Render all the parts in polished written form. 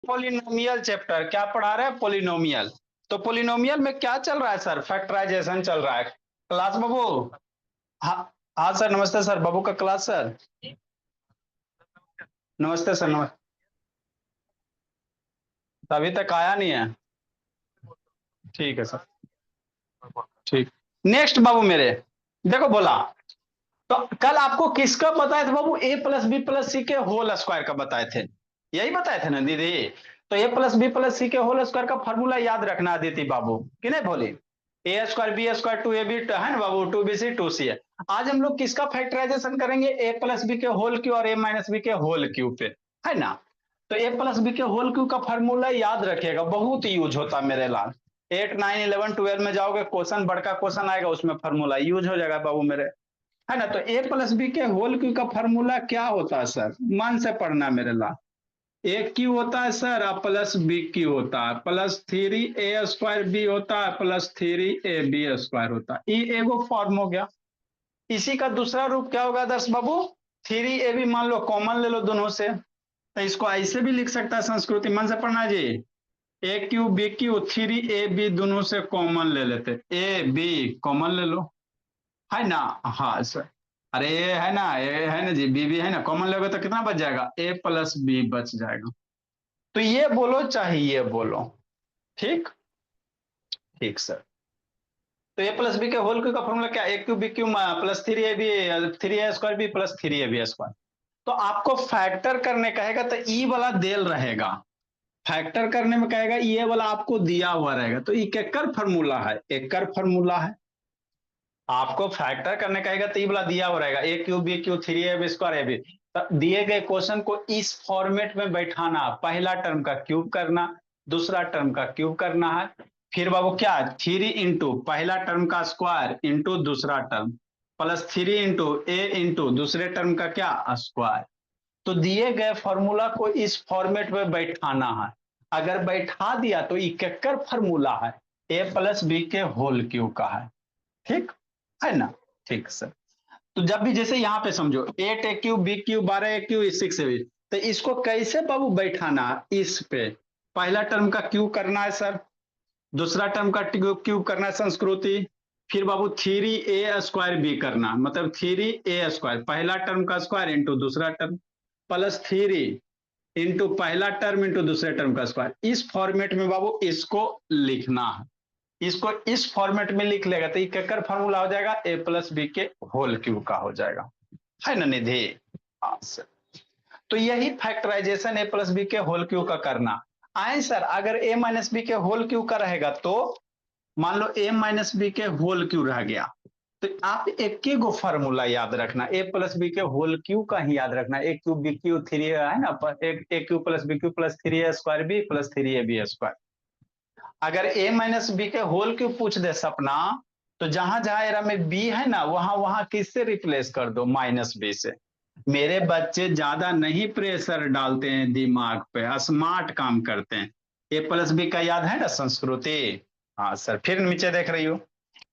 Polynomial chapter क्या पढ़ा रहे हैं? पोलिनोमियल। तो पोलिनोमियल में क्या चल रहा है सर? फैक्टराइजेशन चल रहा है। क्लास बाबू। हाँ। हाँ सर, नमस्ते सर। बाबू का क्लास सर। नमस्ते सर, नमस्ते। अभी तक आया नहीं है? ठीक है सर। ठीक। नेक्स्ट बाबू मेरे। देखो बोला। तो कल आपको किसका बताए थे बाबू? ए प्लस बी प्लस सी के होल स्क्वायर का बताए थे। यही बताए थे ना दीदी? तो ए प्लस बी प्लस सी के होल स्क्वायर का फॉर्मूला याद रखना अदिति बाबू, कि नहीं बोली? A square B square two A B है ना बाबू, two B C two C है। आज हम लोग किसका फैक्टराइजेशन करेंगे? ए प्लस बी के होल क्यू और ए माइनस बी के होल क्यू पे, है ना? तो ए प्लस बी के होल क्यू का फॉर्मूला याद रखिएगा, बहुत यूज होता है मेरे लाल। 8, 9, 11, 12 में जाओगे, क्वेश्चन बड़का क्वेश्चन आएगा, उसमें फॉर्मूला यूज हो जाएगा बाबू मेरे, है ना? तो ए प्लस बी के होल क्यू का फॉर्मूला क्या होता है सर? मन से पढ़ना मेरे लाल। ए क्यू होता है सर, और प्लस बी क्यू होता है, प्लस थ्री ए स्क्वायर बी होता है, plus three A B square होता है। ये एगो फॉर्म हो गया। इसी का दूसरा रूप क्या होगा दर्श बाबू? थ्री ए बी मान लो कॉमन ले लो दोनों से, तो इसको ऐसे भी लिख सकता है संस्कृति, मन से पढ़ना जी। A cube B cube, three A B दोनों से कॉमन ले लेते, ए बी कॉमन ले लो, है ना? हाँ सर। अरे ये है ना, ये है ना जी, बी भी है ना, कॉमन लोगे तो कितना बच जाएगा? ए प्लस बी बच जाएगा। तो ये बोलो चाहे ये बोलो। ठीक। ठीक सर। तो ए प्लस बी के होल क्यू का फॉर्मूला क्या? A cube B cube plus three A B, three A square B plus three A B square. तो आपको फैक्टर करने कहेगा तो ई वाला देल रहेगा। फैक्टर करने में कहेगा ये वाला आपको दिया हुआ रहेगा, तो ये केकर फॉर्मूला है? एकर फॉर्मूला है। आपको फैक्टर करने कहेगा तो ये वाला दिया हुआ रहेगा, A cube B cube three A B square A B. दिए गए क्वेश्चन को इस फॉर्मेट में बैठाना, पहला टर्म का क्यूब करना, दूसरा टर्म का क्यूब करना है। फिर बाबू क्या? थ्री इंटू पहला टर्म का स्क्वायर इंटू दूसरा टर्म, प्लस थ्री इंटू ए इंटू दूसरे टर्म का क्या? स्क्वायर। तो दिए गए फॉर्मूला को इस फॉर्मेट में बैठाना है। अगर बैठा दिया तो ये केकर फॉर्मूला है? ए प्लस बी के होल क्यू का है। ठीक है ना? ठीक सर। तो जब भी जैसे यहाँ पे समझो 8 a cube B cube 12 a cube 6 a, तो इसको कैसे बाबू बैठाना? इस पे पहला टर्म का क्यू करना है सर, दूसरा टर्म का क्यूब करना है संस्कृति, फिर बाबू थ्री ए स्क्वायर बी करना, मतलब थ्री ए स्क्वायर पहला टर्म का स्क्वायर इंटू दूसरा टर्म, प्लस थ्री इंटू पहला टर्म इंटू दूसरे टर्म का स्क्वायर। इस फॉर्मेट में बाबू इसको लिखना है। इसको इस फॉर्मेट में लिख लेगा तो ये केकर फॉर्मूला हो जाएगा? ए प्लस बी के होल क्यूब का हो जाएगा, है ना निधि? हाँ सर। तो यही फैक्टराइजेशन ए प्लस बी के होल क्यूब का करना। आए सर, अगर ए माइनस बी के होल क्यूब का रहेगा तो मान लो ए माइनस बी के होल क्यूब रह गया, तो आप एक ही गो फॉर्मूला याद रखना, ए प्लस बी के होल क्यूब का ही याद रखना। A cube B cube three है ना, A cube plus B cube plus three A square B plus three A B square. अगर ए माइनस बी के होल क्यूब पूछ दे सपना, तो जहां जहां एरा में बी है ना, वहां वहां किससे रिप्लेस कर दो? माइनस बी से। मेरे बच्चे ज्यादा नहीं प्रेशर डालते हैं दिमाग पे, स्मार्ट काम करते हैं। ए प्लस बी का याद है ना संस्कृति? हाँ सर। फिर नीचे देख रही हो,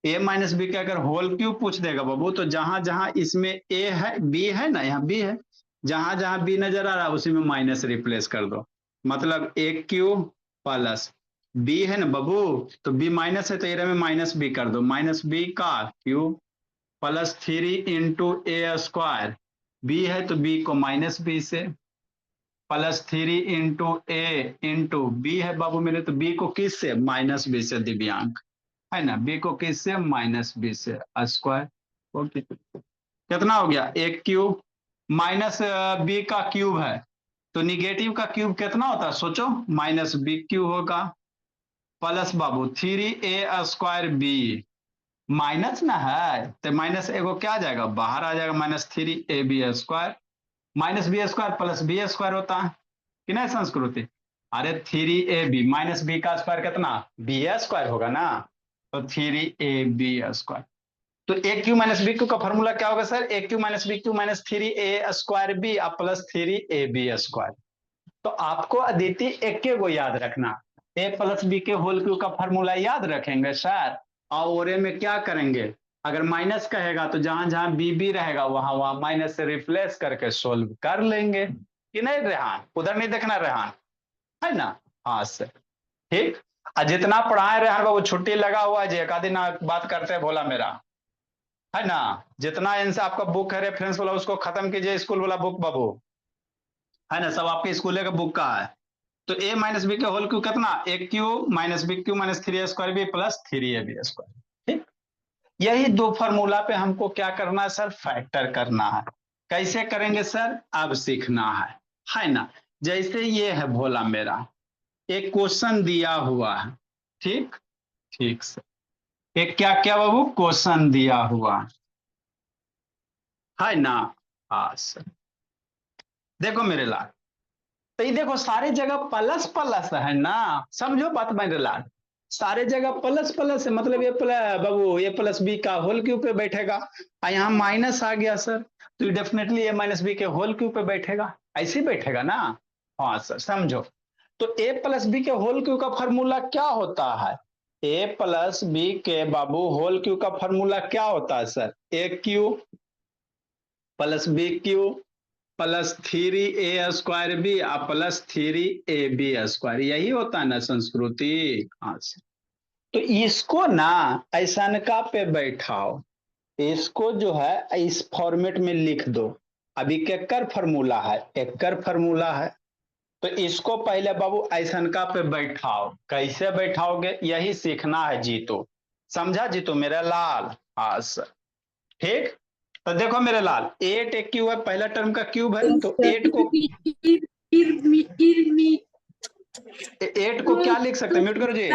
ए माइनस बी का अगर होल क्यूब पूछ देगा बाबू, तो जहां जहां इसमें ए है बी है ना, यहाँ बी है, जहां जहां बी नजर आ रहा है उसी में माइनस रिप्लेस कर दो। मतलब ए क्यूब प्लस बी है ना बाबू, तो बी माइनस है तो एरिया में माइनस बी कर दो, माइनस बी का क्यूब प्लस थ्री इंटू ए स्क्वायर, बी है तो बी को माइनस बी से, प्लस थ्री इंटू ए इंटू बी है बाबू मेरे, तो बी को किस से? माइनस बी से दिव्यांग, है ना? बी को किस से? माइनस बी से स्क्वायर। ओके। कितना हो गया? एक क्यूब माइनस बी का क्यूब है, तो निगेटिव का क्यूब कितना होता है सोचो? माइनस बी क्यूब होगा, प्लस बाबू थ्री ए स्क्वायर बी, माइनस ना है तो माइनस एगो क्या आ जाएगा? बाहर आ जाएगा, minus three A B square, minus B square plus B square होता है कि नहीं संस्कृति? अरे three A B minus B का स्क्वायर कितना? बी स्क्वायर होगा ना, तो थ्री ए बी स्क्वायर। तो ए क्यू माइनस बी क्यू का फॉर्मूला क्या होगा sir? A cube minus B cube minus three A square B plus three A B square. तो आपको अदिति एक के को याद रखना, ए प्लस बी के होल क्यू का फॉर्मूला याद रखेंगे सर, और ओरे में क्या करेंगे? अगर माइनस कहेगा तो जहां जहां बी बी रहेगा वहां वहां माइनस से रिप्लेस करके सोल्व कर लेंगे, कि नहीं रेहान? उधर नहीं देखना रेहान। है ना। हाँ सर, ठीक। और जितना पढ़ाए रहे वो छुट्टी लगा हुआ है जी, एक आधी ना बात करते हैं भोला मेरा, है ना। जितना इनसे आपका बुक है रेफरेंस वाला उसको खत्म कीजिए, स्कूल वाला बुक बाबू, है ना, सब आपके स्कूल का बुक का है। तो ए माइनस बी के होल क्यू कितना, A cube minus B cube minus three A square B plus three A B square, ठीक। यही दो फॉर्मूला पे हमको क्या करना है सर, फैक्टर करना है। कैसे करेंगे सर, अब सीखना है ना। जैसे ये है भोला मेरा, एक क्वेश्चन दिया हुआ है, ठीक। ठीक सर, एक क्या क्या बाबू क्वेश्चन दिया हुआ है ना। हाँ सर, देखो मेरे लाल, तो ये देखो सारे जगह प्लस प्लस है ना, समझो बात मेरे लाल। सारे जगह प्लस प्लस है, मतलब ये प्लस बाबू ए प्लस बी का होल क्यू पे बैठेगा, और यहाँ माइनस आ गया सर, तो ये डेफिनेटली ए माइनस बी के होल क्यू पे बैठेगा, ऐसे ही बैठेगा ना। हाँ सर समझो, तो ए प्लस बी के होल क्यू का फॉर्मूला क्या होता है, ए प्लस बी के बाबू होल क्यू का फॉर्मूला क्या होता है sir, A cube plus B cube plus three A square B plus three A B square, यही होता है ना संस्कृति। हाँ सर। तो इसको ना ऐसनका पे बैठाओ, इसको जो है इस फॉर्मेट में लिख दो। अभी केकर फॉर्मूला है, एकर फॉर्मूला है, तो इसको पहले बाबू ऐसनका पे बैठाओ। कैसे बैठाओगे यही सीखना है जीतो, समझा जीतो मेरा लाल। हाँ सर, ठीक। तो देखो मेरे लाल, एट एक क्यूब है, पहला टर्म का क्यूब है, तो एट को, एट को क्या लिख सकते हैं, म्यूट करो जी।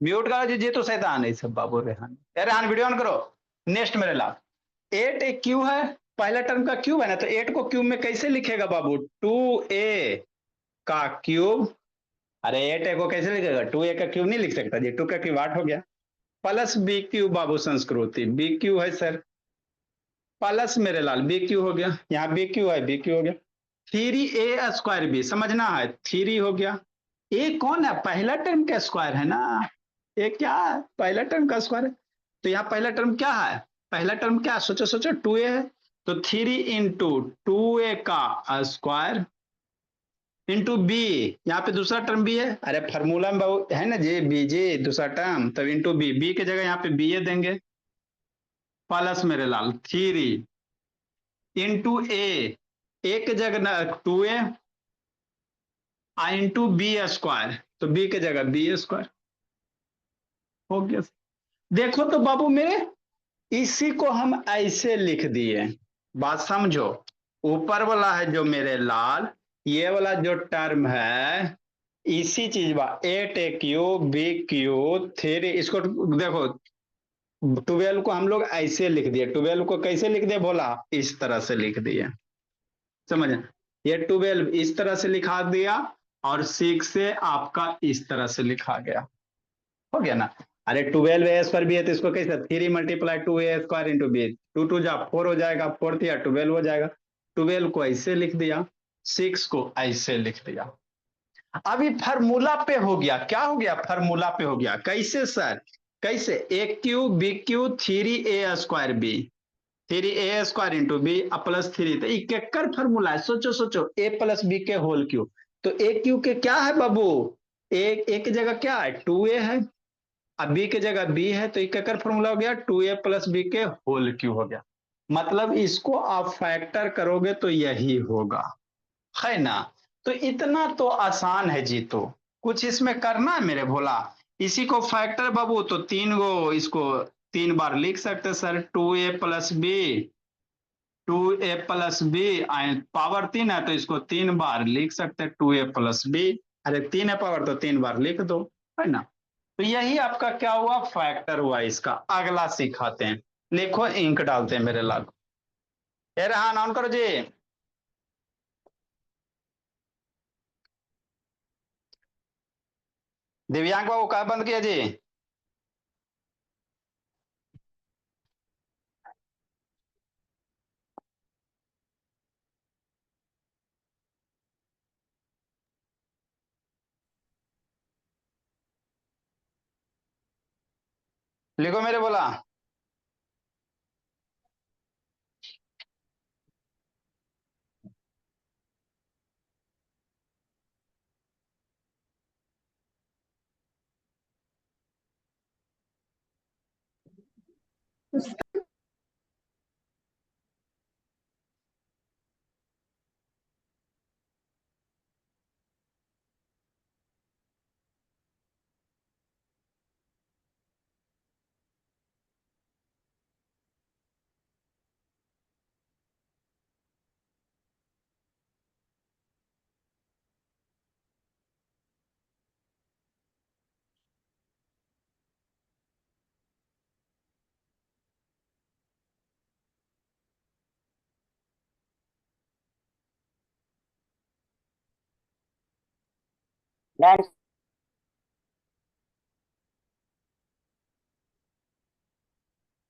म्यूट करो जी, जी तो शैतान है सब बाबू रेहान, रेहान वीडियो ऑन करो। नेक्स्ट मेरे लाल, एट एक क्यू है, पहला टर्म का क्यूब है ना, तो एट को क्यूब में कैसे लिखेगा बाबू, टू ए का क्यूब। अरे एट ए को कैसे लिखेगा, टू ए का क्यूब नहीं लिख सकता जी, टू का क्यूब आठ हो गया, प्लस बी क्यू बाबू संस्कृति, बी क्यू है सर, प्लस मेरे लाल बी क्यू हो गया, यहाँ बी क्यू है, बी क्यू हो गया, थ्री ए स्क्वायर बी, समझना है, थ्री हो गया। ए कौन है, पहला टर्म का स्क्वायर है ना, ये क्या है, पहला टर्म का स्क्वायर है, तो यहाँ पहला टर्म क्या है, पहला टर्म क्या है, सोचो सोचो, टू ए है, तो थ्री इंटू टू ए का स्क्वायर इंटू बी, यहाँ पे दूसरा टर्म भी है, अरे फार्मूला में है ना जी बी जी दूसरा टर्म, तब इंटू बी, बी की जगह यहाँ पे बी ए देंगे, प्लस मेरे लाल थ्री इंटू ए की जगह two A into B square, तो बी की जगह बी स्क्वायर हो गया। देखो तो बाबू मेरे, इसी को हम ऐसे लिख दिए, बात समझो। ऊपर वाला है जो मेरे लाल, ये वाला जो टर्म है, इसी चीज बा एट ए क्यू बी क्यू थ्री, इसको देखो, ट्वेल्व को हम लोग ऐसे लिख दिए, ट्वेल्व को कैसे लिख दिए बोला, इस तरह से लिख दिए, समझ, ये ट्वेल्व इस तरह से लिखा दिया, और सिक्स से आपका इस तरह से लिखा गया, हो गया ना। अरे ट्वेल्व ए स्क्वायर भी है, तो इसको कैसे, three multiply two A square into B, two two जा फोर हो जाएगा, फोर या ट्वेल्व हो जाएगा, ट्वेल्व को ऐसे लिख दिया, सिक्स को ऐसे लिख दिया। अभी फार्मूला पे हो गया, क्या हो गया, फार्मूला पे हो गया, कैसे सर, कैसे, a cube B cube three A square b, three A square into b plus three, तो केकर फॉर्मूला है, सोचो सोचो, ए प्लस बी के होल क्यू, तो ए क्यू के क्या है बाबू, ए की जगह क्या है, टू ए है, अब बी की जगह बी है, तो केकर फॉर्मूला हो गया, टू ए प्लस बी के होल क्यू हो गया, मतलब इसको आप फैक्टर करोगे तो यही होगा, है ना। तो इतना तो आसान है जी, तो कुछ इसमें करना है मेरे भोला, इसी को फैक्टर बाबू, तो तीन गो इसको तीन बार लिख सकते sir, two A plus B, two A plus B, power तीन है तो इसको तीन बार लिख सकते हैं, टू ए प्लस बी, अरे तीन है पावर तो तीन बार लिख दो, है ना। तो यही आपका क्या हुआ, फैक्टर हुआ इसका। अगला सिखाते हैं, लिखो इंक डालते हैं मेरे लाल, ये रहा ऑन करो जी। दिव्यांग बाबू कहा बंद किया जी, लिखो मेरे बोला,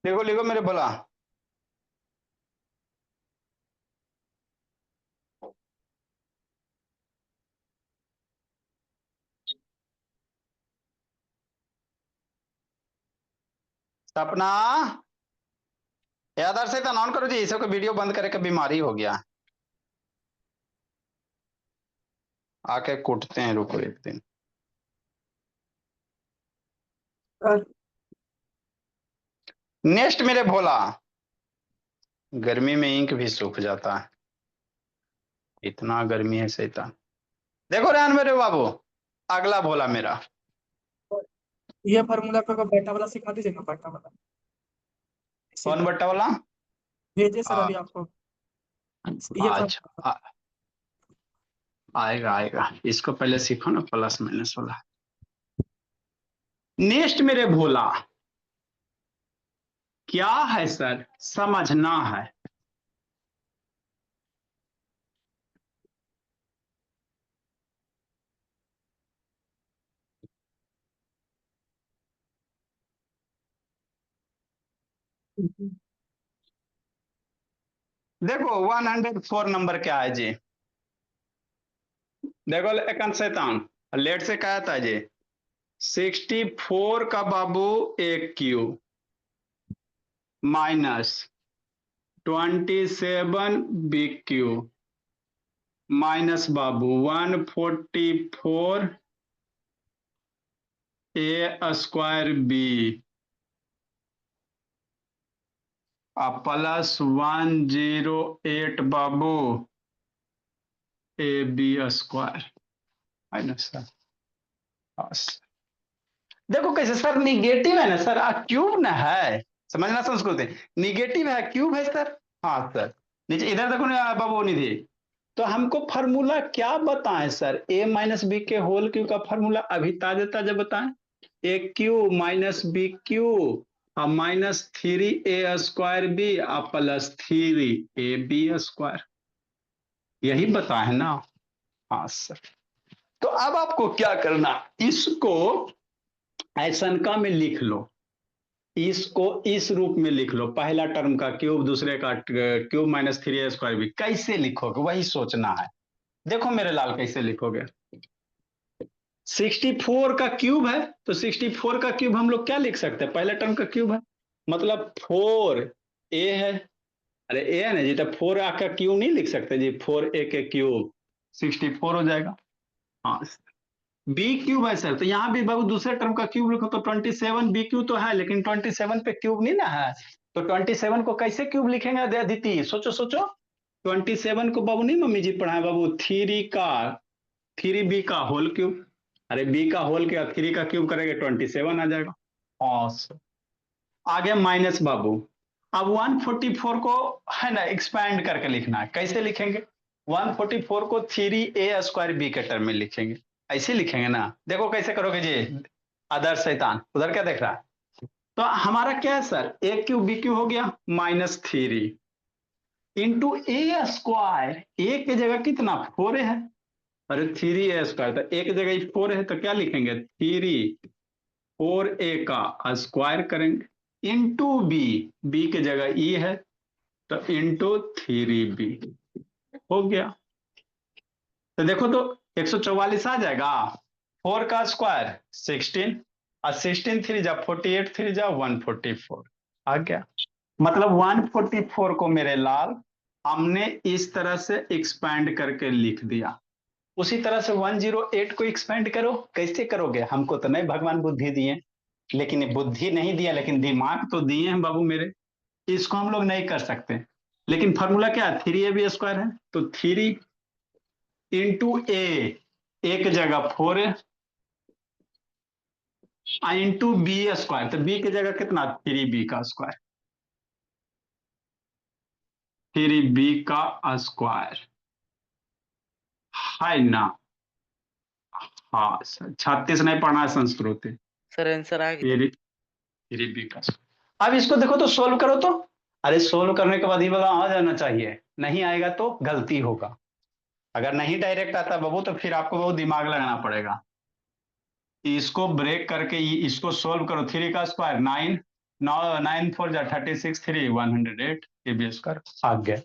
लिखो लिखो मेरे बोला। सपना यादर से ऑन करो जी, इसे को वीडियो बंद करे का बीमारी हो गया। आके कूटते हैं, रुको एक दिन। नेक्स्ट मेरे भोला, गर्मी में इंक भी सूख जाता है, इतना गर्मी है शैतान। देखो रेहान मेरे बाबू, अगला भोला मेरा। ये फार्मूला को बेटा वाला सिखा दीजिएगा, बेटा वाला। कौन बट्टा वाला? भेजे सर अभी आपको ये अच्छा आएगा आएगा, इसको पहले सीखो ना, प्लस माइनस वाला। नेक्स्ट मेरे भोला, क्या है सर, समझना है। देखो 104 नंबर क्या है जी, देखो एक शैतान लेट से क्या था जी, 64 का बाबू एक cube minus 27 B cube minus बाबू 144 ए स्क्वायर बी प्लस 108 बाबू ए बी स्क्वायर माइनस। देखो कैसे सर, निगेटिव है ना सर, क्यूब ना है, समझना संस्कृत है, निगेटिव है क्यूब है सर। हाँ सर, नीचे इधर देखो ना बाबू निधि, तो हमको फार्मूला क्या बताएं सर, ए माइनस बी के होल क्यूब का फार्मूला अभी ताजे ताजे बताएं। ए क्यू माइनस बी क्यू और माइनस 3 ए स्क्वायर बी और प्लस 3 ए बी स्क्वायर, यही बताए ना। हाँ सर, तो अब आपको क्या करना, इसको ऐसनका में लिख लो, इसको इस रूप में लिख लो, पहला टर्म का क्यूब, दूसरे का क्यूब माइनस 3 स्क्वायर भी। कैसे लिखोगे वही सोचना है। देखो मेरे लाल कैसे लिखोगे, 64 का क्यूब है तो 64 का क्यूब हम लोग क्या लिख सकते हैं, पहला टर्म का क्यूब है, मतलब 4 ए है, अरे ए है ना जी, तो 4 का क्यूब नहीं लिख सकते जी, 4 ए के क्यूब 64 हो जाएगा। हाँ, बी क्यूब है सर, तो यहाँ भी बाबू दूसरे टर्म का क्यूब लिखो, तो 27 बी क्यूब तो है, लेकिन 27 पे क्यूब नहीं ना है, तो 27 को कैसे क्यूब लिखेंगे अदिति, सोचो सोचो। 27 को बाबू नहीं मम्मी जी पढ़ाए बाबू, 3 बी का होल क्यूब, अरे बी का होल क्या 3 का क्यूब करेंगे 27 आ जाएगा। हाँ सर, आगे माइनस बाबू, अब 144 को है ना एक्सपैंड करके लिखना है, कैसे लिखेंगे, 144 को 3 ए स्क्वायर बी के टर्म में लिखेंगे, ऐसे लिखेंगे ना। देखो कैसे करोगे जी, आदर्श शैतान उधर क्या देख रहा है, तो हमारा क्या है sir, A cube B Q हो गया -3 इंटू ए स्क्वायर, ए की जगह कितना 4 है, अरे 3 ए स्क्वायर, तो एक जगह 4 है तो क्या लिखेंगे 4 ए का स्क्वायर करेंगे इंटू बी, बी की जगह ई है तो इंटू 3 बी हो गया। तो देखो तो 144 आ जाएगा, 4 का स्क्वायर 16 और 16 3 जा 48 3 जा 144 आ गया। मतलब 144 को मेरे लाल हमने इस तरह से एक्सपैंड करके लिख दिया। उसी तरह से 108 को एक्सपैंड करो, कैसे करोगे, हमको तो नहीं भगवान बुद्धि दिए, लेकिन ये बुद्धि नहीं दिया, लेकिन दिमाग तो दिए हैं बाबू मेरे। इसको हम लोग नहीं कर सकते। लेकिन फॉर्मूला क्या है, 3ab² है, तो 3 इंटू ए, एक जगह 4 इंटू b², तो b की जगह कितना, 3b का स्क्वायर, 3b का स्क्वायर, है ना। हाँ सर, 36 नहीं पढ़ना है संस्कृत। सर आंसर आ गया। 3b का स्क्वायर। अब इसको देखो तो सोल्व करो तो, अरे सोल्व करने के बाद ये वाला आ जाना चाहिए, नहीं आएगा तो गलती होगा। अगर नहीं डायरेक्ट आता बाबू तो फिर आपको बहुत दिमाग लगाना पड़ेगा। इसको ब्रेक करके इसको सोल्व करो, 3 का स्क्वायर 9, 9 4 36, 3 108 ab² आ गया।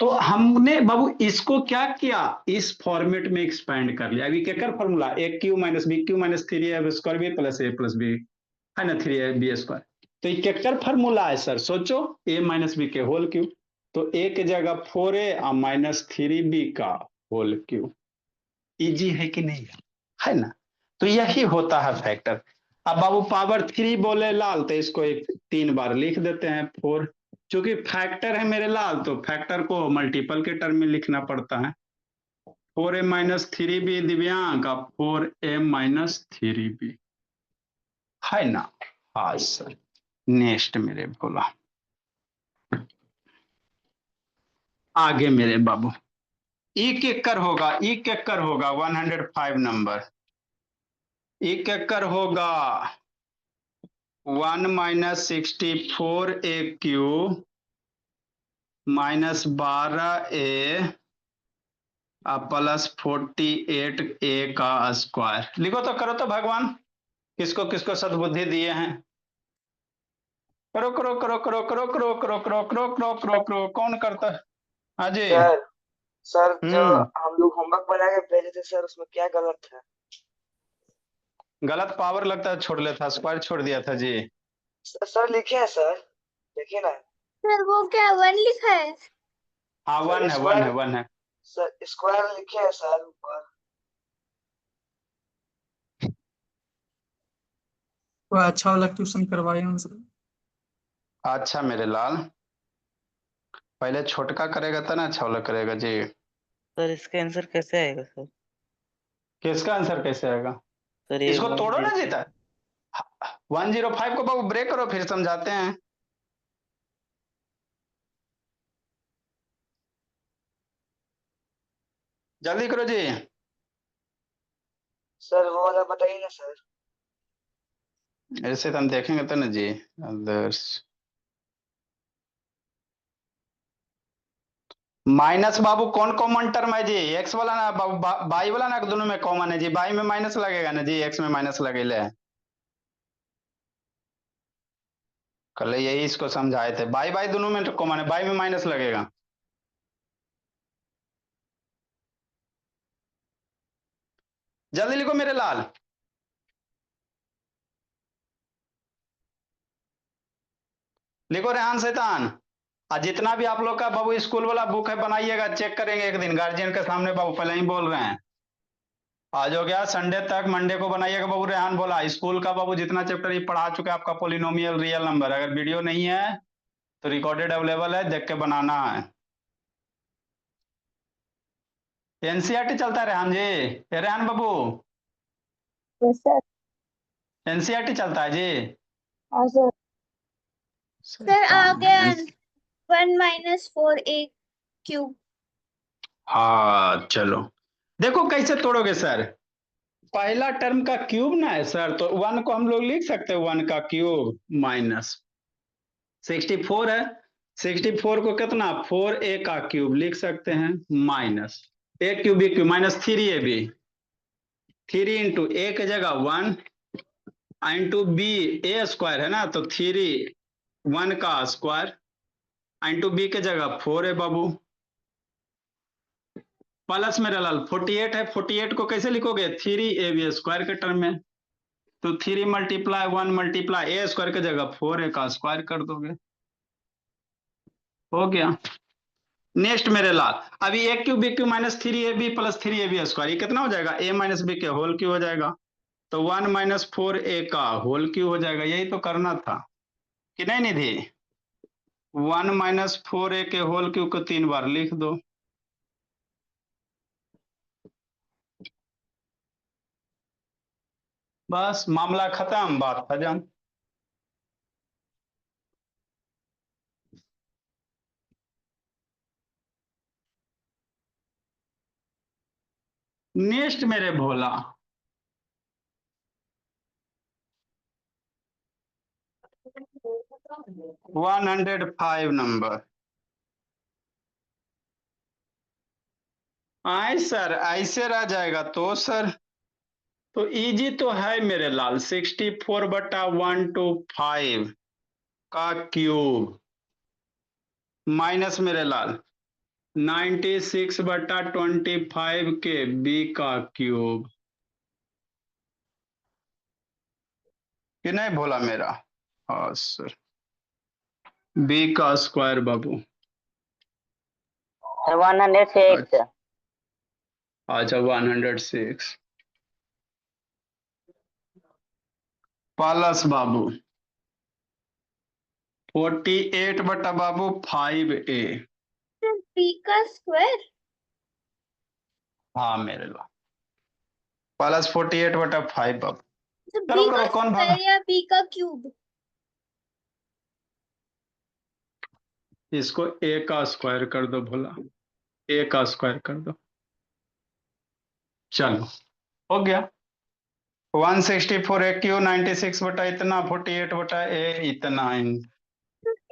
तो हमने बाबू इसको क्या किया, इस फॉर्मेट में एक्सपेंड कर लिया। अभी क्या formula, a³ minus b³ minus 3ab² b plus a plus b, है ना, 3ab²। तो ये केक्टर फॉर्मूला है सर, सोचो a माइनस बी के होल क्यूब, तो a की जगह 4a और माइनस 3b का होल क्यूब। इजी है कि नहीं, है ना। तो यही होता है फैक्टर। अब बाबू पावर 3 बोले लाल, तो इसको एक 3 बार लिख देते हैं 4। चूंकि फैक्टर है मेरे लाल, तो फैक्टर को मल्टीपल के टर्म में लिखना पड़ता है। 4a माइनस 3b दिव्यांग का 4a माइनस 3b, है ना। हाँ सर, नेक्स्ट मेरे बोला, आगे मेरे बाबू एक एकड़ होगा, एक एकड़ होगा 105 नंबर, एक एकड़ होगा 1 minus 64a³ minus 12a plus 48a का स्क्वायर। लिखो तो, करो तो भगवान, किसको किसको सद्बुद्धि दिए हैं, करो करो करो करो करो करो करो करो करो करो करो करो, कौन करता है। हाँ जी। सर सर जो हम्म, हम लोग होमवर्क बना के भेजे थे सर, उसमें क्या गलत है? गलत पावर लगता है छोड़ लेता, स्क्वायर छोड़ दिया था जी। सर लिखे हैं सर, देखिए ना। सर वो क्या 1 लिखा है? हाँ, सर 1 है, 1 है, 1 है। सर स्क्वायर लिखे हैं सर ऊपर। कोई अच्छा वाला ट्यूशन करवाए हमसे। अच्छा मेरे लाल, पहले छोटका करेगा तो ना अच्छा वाला करेगा जी। सर इसका आंसर कैसे आएगा सर? किसका आंसर कैसे आएगा, सर ये इसको तोड़ो ना 105। जीता। 105 को बाबू ब्रेक करो, फिर समझाते हैं। जल्दी करो जी। सर वो वाला बताइए ना सर। ऐसे तो हम देखेंगे तो ना जी। अदर्स माइनस बाबू कौन कॉमन टर्म है जी, एक्स वाला ना बाबू, बाई वाला ना, दोनों में कॉमन है जी। बाई में माइनस लगेगा ना जी, एक्स में माइनस लगेगा। कल यही इसको समझाए थे, बाई बाई दोनों में कॉमन है, बाई में माइनस लगेगा। जल्दी लिखो मेरे लाल। लिखो रेहान शैतान। और जितना भी आप लोग का बाबू स्कूल वाला बुक है बनाइएगा, चेक करेंगे एक दिन गार्जियन के सामने बाबू, पहले ही बोल रहे हैं। आज हो गया संडे तक, मंडे को बनाइएगा बाबू। रेहान बोला स्कूल का बाबू जितना चैप्टर ये पढ़ा चुके हैं आपका, पोलिनोमियल रियल नंबर, अगर वीडियो नहीं है तो रिकॉर्डेड अवेलेबल है, देख के बनाना है। एनसीईआरटी चलता है रेहान जी, ये रेहान बाबू, सर। एनसीईआरटी चलता है जी। हाँ सर। सर आ शैतान गया है। 1 माइनस 4a³ हाँ चलो, देखो कैसे तोड़ोगे सर। पहला टर्म का क्यूब ना है सर, तो 1 को हम लोग लिख सकते हैं 1 का क्यूब माइनस 64 है, 64 को कितना 4a का क्यूब लिख सकते हैं, minus a³ minus 3ab, 3 into ए की जगह 1 इंटू बी, a² है ना, तो 3 1 का स्क्वायर इंटू बी की जगह 4 है बाबू, प्लस मेरा लाल 48 है। 48 को कैसे लिखोगे, 3ab² के टर्म में, तो 3 मल्टीप्लाई 1 मल्टीप्लाई a² की जगह 4a का स्क्वायर कर दोगे, हो गया। नेक्स्ट मेरे लाल, अभी a³ b³ minus 3ab plus 3ab² ये कितना हो जाएगा, a माइनस बी के होल क्यूब हो जाएगा। तो 1 - 4a का होल क्यूब हो जाएगा, यही तो करना था कि नहीं निधि? 1 - 4a के होल क्यूब को 3 बार लिख दो। बस मामला खत्म, बात खत्म। नेक्स्ट मेरे भोला, 105 नंबर। आए सर, ऐसे रह जाएगा तो सर, तो इजी तो है मेरे लाल। 64/125 का क्यूब माइनस मेरे लाल 96/25 के बी का क्यूब, कि नहीं भोला मेरा? हाँ सर, बी का स्क्वायर बाबू। 106। अच्छा 106 प्लस बाबू 48/5a। सर b का स्क्वायर। हाँ मेरे लाल, प्लस 48/5 बाबू। सर करो b करो, का कौन भागा? स्क्वायर या b का क्यूब? इसको a का स्क्वायर कर दो भोला, a का स्क्वायर कर दो। चलो हो गया। 164 a क्यू 96 बटा इतना 48/a इतना।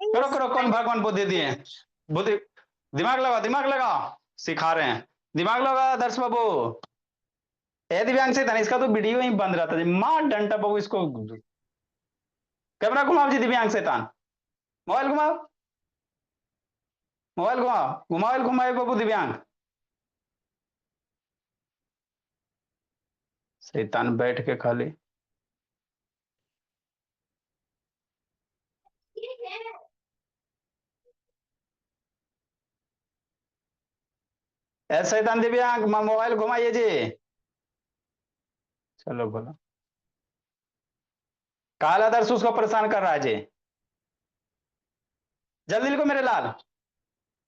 करो करो, कौन भगवान बुद्धि दिए? बुद्धि, दिमाग लगा, दिमाग लगा, सिखा रहे हैं, दिमाग लगा दर्श बाबू। ए दिव्यांग से था, इसका तो वीडियो ही बंद रहता है। मार डंटा बाबू इसको। कैमरा घुमाओ जी दिव्यांग शैतान, मोबाइल घुमाओ, मोबाइल घुमाओ, मोबाइल घुमाए बाबू दिव्यांग शैतान बैठ के खाली। ऐसे शैतान दिव्यांग मोबाइल घुमाइए जी। चलो बोला, काला दर्श उसको परेशान कर रहा है जी। जल्दी लिखो मेरे लाल।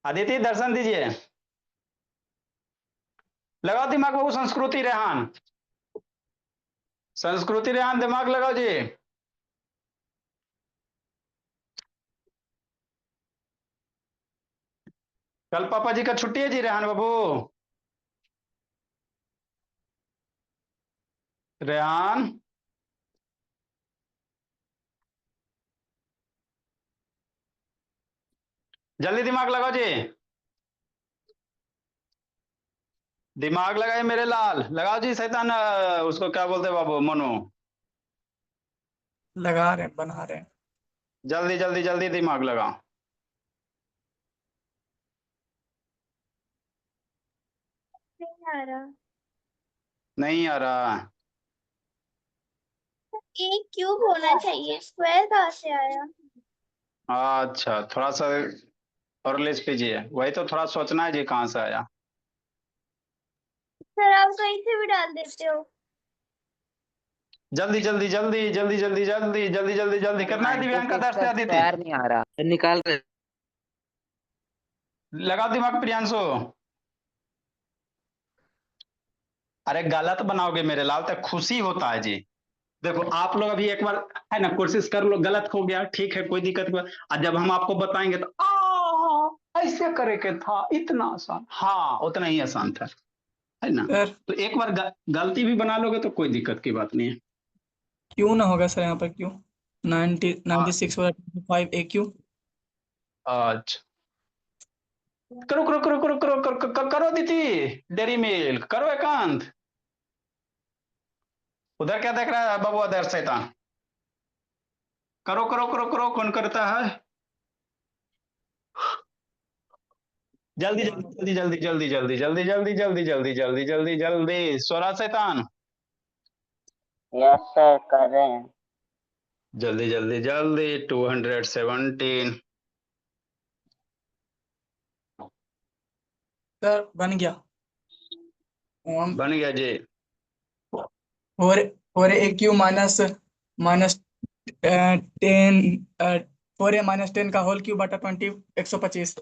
अदिति दर्शन दीजिए, लगाओ दिमाग बाबू। संस्कृति रेहान, संस्कृति रेहान दिमाग लगाओ जी। कल पापा जी का छुट्टी है जी रेहान बाबू। रेहान जल्दी दिमाग लगाओ जी, दिमाग लगाए मेरे लाल, लगाओ जी शैतान। उसको क्या बोलते हैं बाबू, मनु। लगा रहे हैं, बना रहे हैं। जल्दी जल्दी जल्दी दिमाग लगाओ। नहीं आ रहा। नहीं आ रहा? एक क्यूब होना चाहिए, स्क्वायर कहाँ से आया? अच्छा थोड़ा सा और लिस्ट कीजिए, वही तो थोड़ा सोचना है जी कहाँ से आया। सर आप कहीं से भी डाल देते हो। जल्दी जल्दी जल्दी जल्दी जल्दी जल्दी जल्दी जल्दी जल्दी करना है दिव्यांग का 96 दर्श का आदित्य। स्क्वायर नहीं आ रहा। सर निकाल रहे। लगाओ दिमाग प्रियांशु। अरे गलत बनाओगे मेरे लाल तो खुशी होता है जी। देखो आप लोग अभी एक बार है ना कोशिश कर लो, गलत हो गया ठीक है, कोई दिक्कत नहीं। और जब हम आपको बताएंगे तो ऐसे करे के था, इतना आसान, हाँ उतना ही आसान था, है ना? सर तो एक बार गलती भी बना लोगे तो कोई दिक्कत की बात नहीं है। क्यों ना होगा सर यहाँ पर? क्यों 96/25 AQ? अच्छा करो करो करो करो करो करो करो, करो दीदी, डेरी मिल्क करो एकांत। उधर क्या देख रहा है बाबू अदर शैतान? करो करो करो करो, कौन करता है? जल्दी जल्दी जल्दी जल्दी जल्दी जल्दी जल्दी जल्दी जल्दी जल्दी जल्दी जल्दी स्वरा शैतान, यस सर, कर रहे हैं। जल्दी जल्दी जल्दी 217। सर बन गया। बन गया जी। और 4 ए क्यू माइनस माइनस 10 4 ए माइनस 10 का होल क्यूब बटा 20 125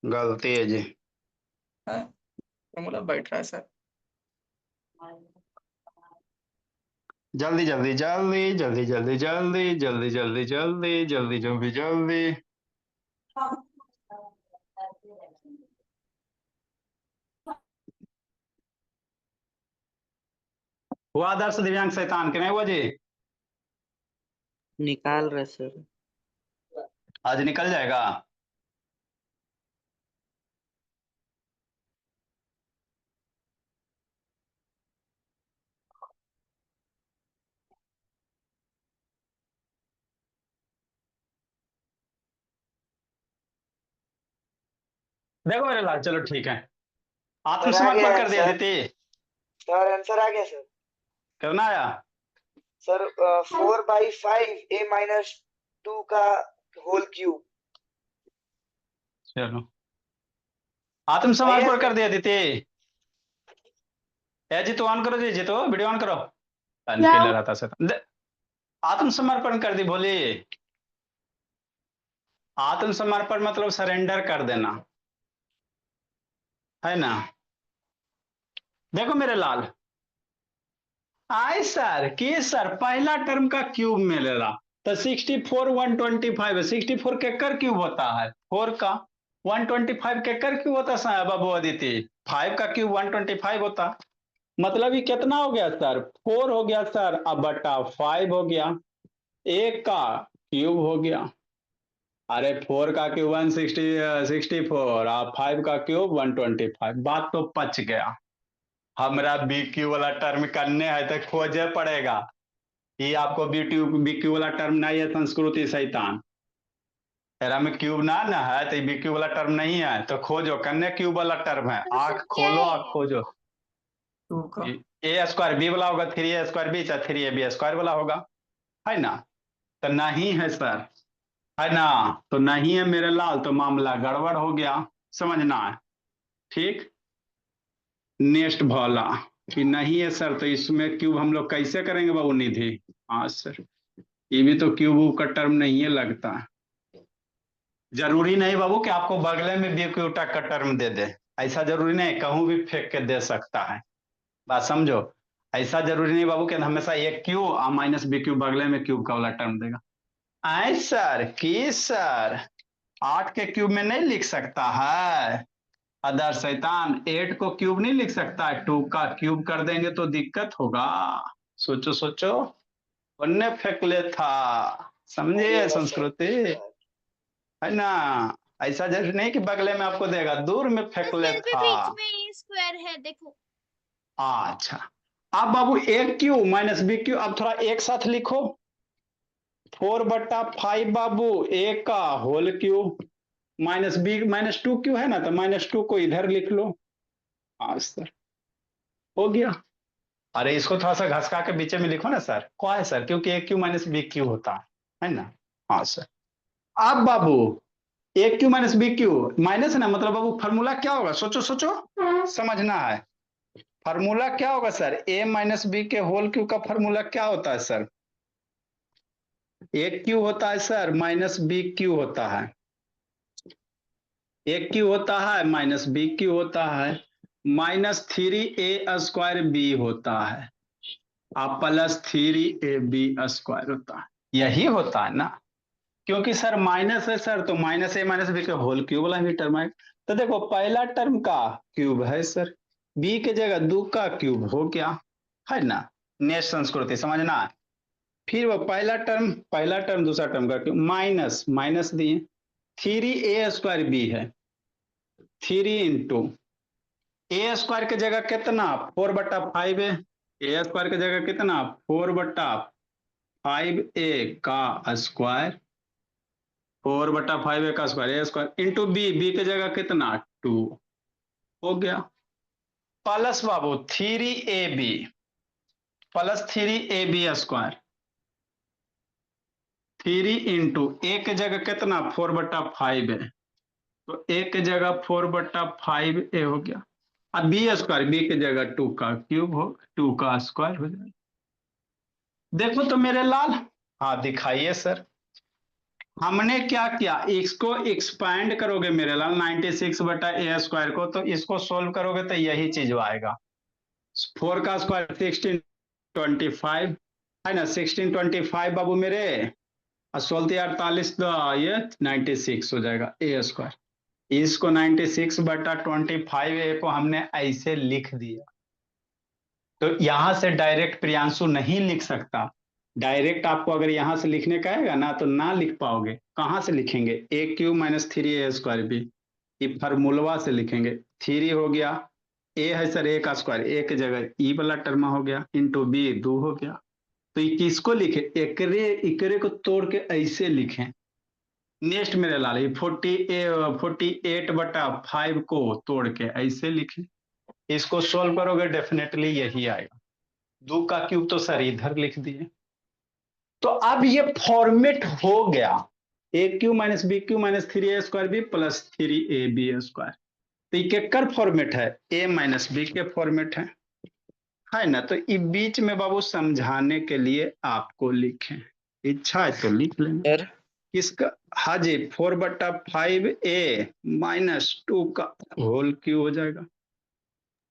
गलती है जी। फॉर्मूला बैठ रहा है सर। जल्दी जल्दी जल्दी जल्दी जल्दी जल्दी जल्दी जल्दी जल्दी जल्दी जल्दी जल्दी। हुआ आदर्श दिव्यांग शैतान के नहीं हुआ जी? निकाल रहे सर। आज निकल जाएगा। देखो मेरे लाल, चलो ठीक है। सर आ गया आत्मसमर्पण कर दिया आंसर। दीदी। सर आंसर आ गया सर। करना आया। सर 4/5 ए माइनस 2 का होल क्यूब। चलो आत्मसमर्पण कर दिया दीदी। ए जी तो ऑन करो जी तो वीडियो ऑन करो। अनकिलर आता सर। आत्मसमर्पण कर दी बोली। आत्मसमर्पण मतलब सरेंडर कर देना है ना। देखो मेरे लाल, आई सर कि सर पहला टर्म का क्यूब मिलेगा तो 64 125 है। 64 केकर क्यूब होता है 4 का। 125 केकर क्यूब होता है बाबू अदिति। 5 का क्यूब 125 होता। मतलब ये कितना हो गया सर? 4 हो गया सर, अब बटा 5 हो गया, एक का क्यूब हो गया। अरे 4 का क्यूब 164 और 5 का क्यूब 125। बात तो पच गया। हमारा बी क्यू वाला टर्म करने है तो खोजे पड़ेगा। ये आपको बी क्यू वाला टर्म नहीं है संस्कृति शैतान। तेरा में क्यूब ना है तो बी क्यू वाला टर्म नहीं है तो खोजो। कन्ने क्यूब वाला टर्म है। आंख खोलो, आंख खोजो। 2 का ए स्क्वायर बी वाला होगा, 3 ए स्क्वायर बी चाहे 3 ए बी स्क्वायर वाला होगा, है ना। तो नहीं है सर, है ना। तो नहीं है मेरे लाल, तो मामला गड़बड़ हो गया, समझना है। ठीक, नेक्स्ट भला कि नहीं है सर तो इसमें क्यूब हम लोग कैसे करेंगे बाबू निधि? हाँ सर, ये भी तो क्यूब का टर्म नहीं है लगता। जरूरी नहीं बाबू कि आपको बगले में बी क्यू का टर्म दे दे। ऐसा जरूरी नहीं, कहूं भी फेंक के दे सकता है। बात समझो। ऐसा जरूरी नहीं बाबू कि हमेशा एक क्यू और माइनस बी क्यू बगले में क्यूब का वाला टर्म देगा। आई सर कि सर 8 के क्यूब में नहीं लिख सकता है अदर शैतान। 8 को क्यूब नहीं लिख सकता है, 2 का क्यूब कर देंगे तो दिक्कत होगा। सोचो सोचो, वन्ने फेंक ले था, समझे संस्कृति, है ना। ऐसा जरूरी नहीं कि बगले में आपको देगा, दूर में फेंक ले फिर भी था। बीच में ए स्क्वायर है देखो। अच्छा, अब बाबू एक क्यू माइनस बी क्यू, अब थोड़ा एक साथ लिखो। 4/5 बाबू एक का whole cube minus B minus 2 cube है ना, तो -2 को इधर लिख लो। हाँ सर, हो गया। अरे इसको थोड़ा सा घसका के बीच में लिखो ना सर। क्या है सर? क्योंकि a cube minus B cube होता है ना। हाँ सर। अब बाबू a cube minus B cube minus है ना, मतलब बाबू फॉर्मूला क्या होगा? सोचो सोचो, समझना है। फॉर्मूला क्या होगा सर? ए माइनस बी के होल क्यू का फॉर्मूला क्या होता है सर? ए क्यू होता है सर माइनस बी क्यू होता है। ए क्यू होता है माइनस बी क्यू होता है, -3a² बी होता है और +3ab स्क्वायर होता है। यही होता है ना, क्योंकि सर माइनस है सर, तो -a माइनस बी के होल क्यूब वाला ही टर्म है। तो देखो पहला टर्म का क्यूब है सर, बी के जगह 2 का क्यूब हो गया, है ना। नेक्स्ट संस्कृति समझना है। फिर वो पहला टर्म दूसरा टर्म का क्यूब माइनस माइनस दिए, 3a² बी है, 3 इंटू ए स्क्वायर की जगह कितना 4/5 है। ए स्क्वायर की जगह कितना 4/5 ए का स्क्वायर, 4/5 ए का square, a square into b, b की जगह कितना 2 हो गया, प्लस बाबू 3ab plus 3ab square, 3 into ए की जगह कितना 4/5 है, तो ए की जगह 4/5 ए हो गया। अब बी स्क्वायर, बी की जगह 2 का क्यूब हो, 2 का स्क्वायर हो जाएगा। देखो तो मेरे लाल, हाँ दिखाइए सर। हमने क्या किया, इसको एक्सपैंड करोगे मेरे लाल 96/a² को, तो इसको सोल्व करोगे तो यही चीज आएगा। 4 का स्क्वायर 1625 है ना, 1625 बाबू मेरे, और 16×48 तो ये 96 हो जाएगा a²। इसको 96/25 को हमने ऐसे लिख दिया। तो यहां से डायरेक्ट प्रियांशु नहीं लिख सकता। डायरेक्ट आपको अगर यहां से लिखने का आएगा ना तो ना लिख पाओगे। कहां से लिखेंगे, a³ - 3a² b, ये फार्मूलवा से लिखेंगे। 3 हो गया, a है सर a का स्क्वायर, a की जगह e वाला टर्म हो गया, इंटू b 2 हो गया। तो ये किसको लिखे, एकरे इकरे को तोड़ के ऐसे लिखें। नेक्स्ट मेरे लाल, ये 48/5 को तोड़ के ऐसे लिखें। इसको सोल्व करोगे डेफिनेटली यही आएगा। 2 का क्यूब तो सर इधर लिख दिए। तो अब ये फॉर्मेट हो गया, a³ - b³ - 3a² b + 3ab²। तो ये केकर फॉर्मेट है, a - b के फॉर्मेट है ना। तो ये बीच में बाबू समझाने के लिए आपको लिखें, इच्छा है तो लिख लेंगे। सर इसका हाँ जी, 4/5a - 2 का होल क्यूब हो जाएगा।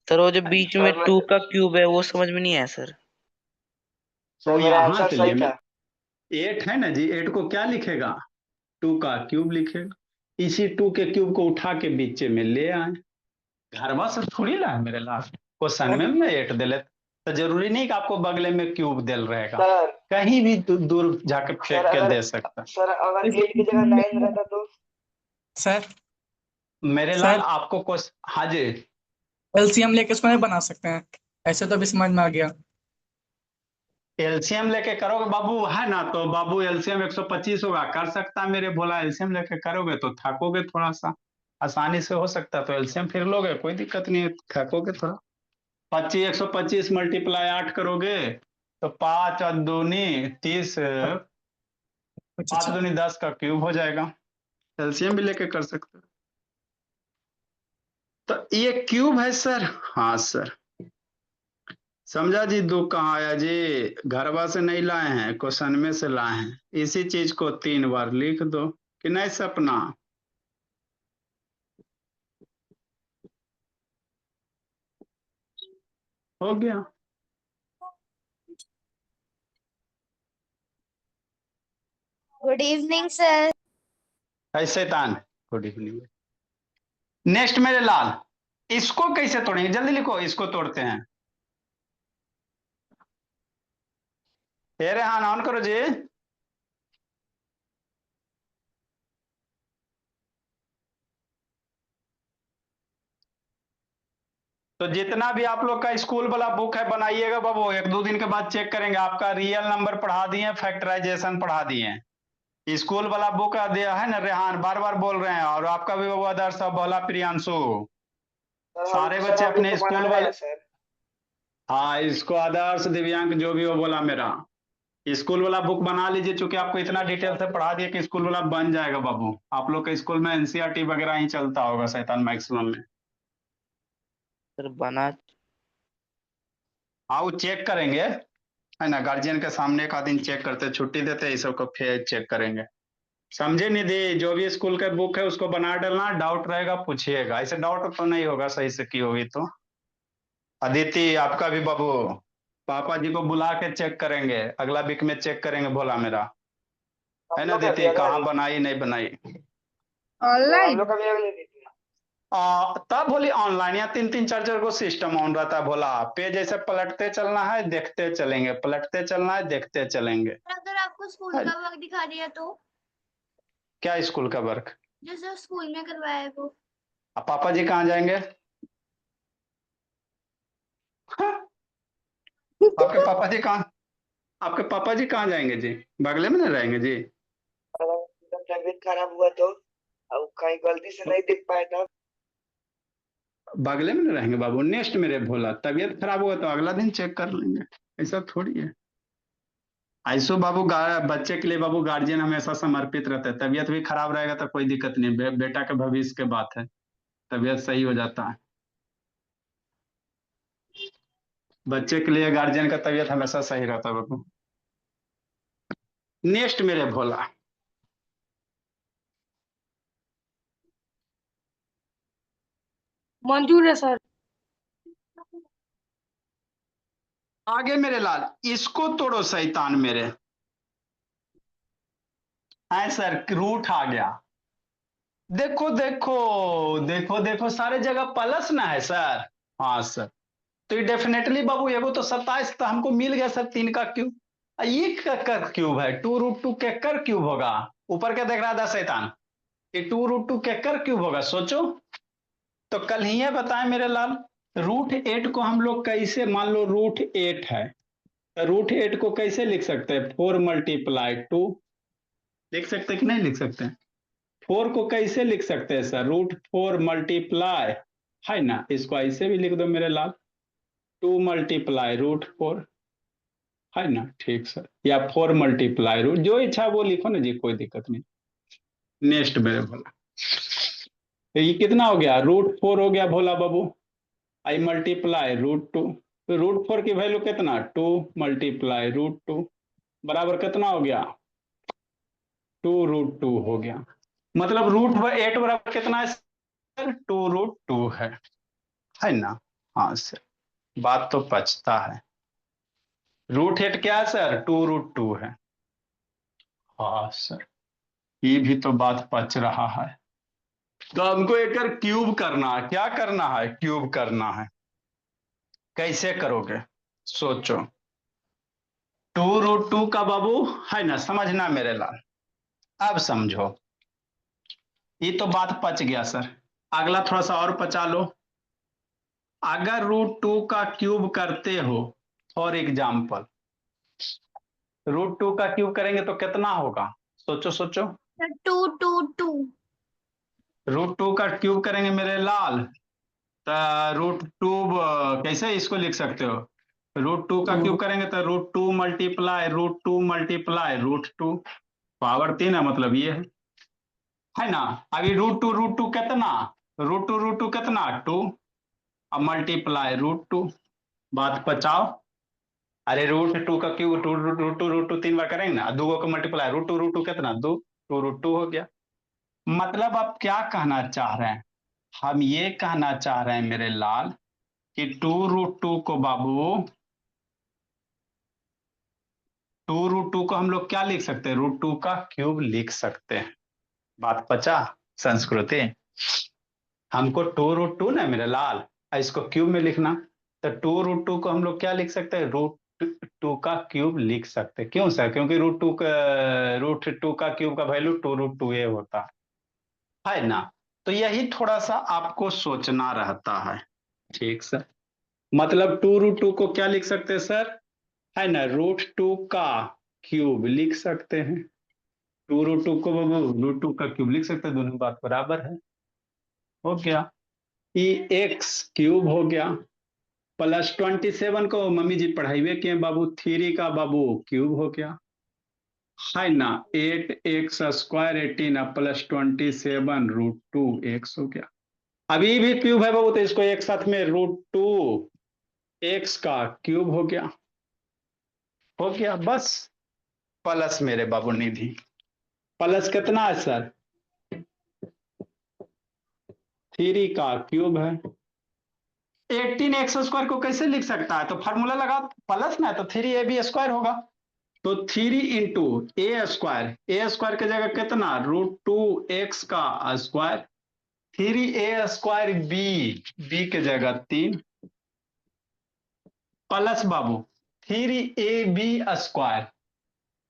सर वो जो बीच में 2 का क्यूब है वो समझ में नहीं आया सर। सर मेरा यहाँ आंसर चलिए, सही था। 8 है ना जी, 8 को क्या लिखेगा, 2 का क्यूब लिखेगा। इसी 2 के क्यूब को उठा के बीच में ले आए। घरवा से थोड़ी लाए मेरे लाल, क्वेश्चन में मैं 8 दे लेते, तो जरूरी नहीं कि आपको बगले में क्यूब दिल रहेगा, सर कहीं भी दूर जाके सर फेंक के अगर दे सकता। सर अगर 8 की जगह 9 रहता तो? सर मेरे लाल सर आपको क्वेश्चन, हाँ जी, एलसीएम लेके इसको नहीं बना सकते हैं? ऐसे तो अभी समझ में आ गया। एलसीएम लेके करोगे बाबू है ना, तो बाबू एलसीएम 125 होगा, कर सकता है मेरे बोला। एलसीएम लेके करोगे तो थकोगे थोड़ा सा, आसानी से हो सकता है तो एलसीएम फिर लोगे, कोई दिक्कत नहीं है, थकोगे थोड़ा। 25 125 × 8 करोगे तो 5 और दूनी 30, अच्छा 5 अच्छा। दूनी 10 का क्यूब हो जाएगा। एलसीएम भी लेके कर सकते हो। तो ये क्यूब है सर, हाँ सर समझा जी। 2 कहाँ आया जी, घरवा से नहीं लाए हैं, क्वेश्चन में से लाए हैं। इसी चीज को 3 बार लिख दो कि नहीं सपना। हो गया। Good evening sir. ऐसे तान, गुड इवनिंग। नेक्स्ट मेरे लाल, इसको कैसे तोड़ेंगे, जल्दी लिखो, इसको तोड़ते हैं। ये रेहान ऑन करो जी। तो जितना भी आप लोग का स्कूल वाला बुक है बनाइएगा बाबू, 1-2 दिन के बाद चेक करेंगे। आपका रियल नंबर पढ़ा दिए, फैक्टराइजेशन पढ़ा दिए। स्कूल वाला बुक दिया है ना रेहान, बार बार बोल रहे हैं, और आपका भी बाबू आदर्श बोला प्रियांशु, सारे सर बच्चे अभी अपने तो स्कूल बनाना वाले। है सर। हाँ इसको आदर्श दिव्यांग जो भी वो बोला मेरा, स्कूल वाला बुक बना लीजिए, चूंकि आपको इतना डिटेल से पढ़ा दिया कि स्कूल वाला बन जाएगा बाबू। आप लोग के स्कूल में एनसीईआरटी वगैरह ही चलता होगा शैतान मैक्सिमम में। सर बना। हाँ वो चेक करेंगे है ना, गार्जियन के सामने एक आध दिन चेक करते, छुट्टी देते, इस सब को फिर चेक करेंगे। समझे निधि, जो भी स्कूल का बुक है उसको बना डालना, डाउट रहेगा पूछिएगा। ऐसे डाउट तो नहीं होगा, सही से की होगी तो। अदिति आपका भी बाबू, पापा जी को बुला के चेक करेंगे, अगला वीक में चेक करेंगे बोला मेरा, है हम ना लोग का भी दीदी, अगला कहाँ वीक। बनाई नहीं बनाई। तो हम लोग का भी अगले वीक में। तब बोली ऑनलाइन, या 3-3 4 4 को सिस्टम ऑन रहता है भोला, पेज ऐसे पलटते चलना है, देखते चलेंगे, पलटते चलना है, देखते चलेंगे। अगर आपको स्कूल का वर्क दिखा दिया तो? क्या स्कूल का वर्क, जैसे स्कूल में करवाया है वो। अब पापा जी कहाँ जाएंगे? हाँ, आपके पापा जी कहाँ, आपके पापा जी कहाँ जाएंगे जी, बगले में नहीं रहेंगे जी? अगर एकदम तबीयत खराब हुआ तो, अब कहीं गलती से नहीं दिख पाए तब? बगले में नहीं रहेंगे बाबू। नेक्स्ट मेरे भोला, तबीयत खराब हुआ तो अगला दिन चेक कर लेंगे, ऐसा थोड़ी है। ऐसो बाबू बच्चे के लिए बाबू गार्जियन हमेशा समर्पित रहते हैं। तबीयत भी खराब रहेगा तो कोई दिक्कत नहीं, बेटा के भविष्य के बात है, तबीयत सही हो जाता है। बच्चे के लिए गार्जियन का तबीयत हमेशा सही रहता है बाबू। नेक्स्ट मेरे भोला, मंजूर है सर। आगे मेरे लाल, इसको तोड़ो शैतान मेरे। है सर, रूट आ गया। देखो देखो देखो देखो, सारे जगह प्लस ना है सर। हाँ सर, तो ये डेफिनेटली बाबू एगो तो 27 तो हमको मिल गया सर, 3 का क्यूब। ये का क्यूब है, 2√2 केकर क्यूब होगा। ऊपर क्या देख रहा था शैतान, ये 2√2 केकर क्यूब होगा, सोचो। तो कल ही ये बताएं मेरे लाल, √8 को हम लोग कैसे, मान लो √8 है, तो √8 को कैसे लिख सकते हैं, 4 × 2 लिख सकते हैं कि नहीं लिख सकते हैं। 4 को कैसे लिख सकते हैं सर, √4 मल्टीप्लाई, है ना, इसको ऐसे भी लिख दो मेरे लाल, 2 × √4, है ना, ठीक सर, या 4 × रूट, जो इच्छा वो लिखो ना जी, कोई दिक्कत नहीं। नेक्स्ट मेरे भोला, तो ये कितना हो गया, √4 हो गया भोला बाबू, आई मल्टीप्लाई √2, तो √4 की वैल्यू कितना, 2 × √2 बराबर कितना हो गया, 2√2 हो गया। मतलब √8 बराबर कितना है सर, 2√2 है ना। हाँ सर, बात तो पचता है। √8 क्या है सर, 2√2 है। हाँ सर, ये भी तो बात पच रहा है। तो हमको एक क्यूब करना है, क्या करना है, क्यूब करना है। कैसे करोगे, सोचो। 2√2 का बाबू, है ना, समझना मेरे लाल। अब समझो, ये तो बात पच गया सर। अगला थोड़ा सा और पचा लो। अगर √2 का क्यूब करते हो, फॉर एग्जाम्पल √2 का क्यूब करेंगे तो कितना होगा, सोचो सोचो। 2 2 2। √2 का क्यूब करेंगे मेरे लाल, तो √2 कैसे इसको लिख सकते हो, √2 का क्यूब करेंगे तो √2 × √2 पावर 3 है, मतलब ये है ना। अभी √2 कितना, √2 कितना 2, अब मल्टीप्लाई √2, बात बचाओ। अरे √2 का क्यूब, √2 3 बार करेंगे ना, 2 को मल्टीप्लाई √2 कितना 2, 2√2 हो गया। मतलब आप क्या कहना चाह रहे हैं, हम ये कहना चाह रहे हैं मेरे लाल कि 2√2 को बाबू, 2√2 को हम लोग क्या लिख सकते हैं, √2 का क्यूब लिख सकते हैं। बात पचा संस्कृति। हमको 2√2 ना मेरे लाल, इसको क्यूब में लिखना, तो 2√2 को हम लोग क्या लिख सकते हैं, √2 का क्यूब लिख सकते हैं। क्यों सर, क्योंकि √2 का क्यूब का वैल्यू 2√2 ये होता है ना। तो यही थोड़ा सा आपको सोचना रहता है, ठीक सर। मतलब 2√2 को क्या लिख सकते हैं सर, है ना, √2 का क्यूब लिख सकते हैं। 2√2 को √2 का क्यूब लिख सकते हैं, दोनों बात बराबर है। हो गया, ये x क्यूब हो गया, प्लस 27 को मम्मी जी पढ़ाइए किए बाबू, 3 का बाबू क्यूब हो गया, है ना, 8x² 18 प्लस 27 √2x हो गया। अभी भी क्यूब है बाबू, तो इसको एक साथ में √2x का क्यूब हो गया, बस। प्लस मेरे बाबू निधि, प्लस कितना है सर, 3 का क्यूब है। 18x² को कैसे लिख सकता है, तो फार्मूला लगा, प्लस ना, तो 3ab² होगा, तो 3 इंटू ए स्क्वायर की जगह कितना, √2x का स्क्वायर, 3a² बी की जगह 3, प्लस बाबू 3ab²,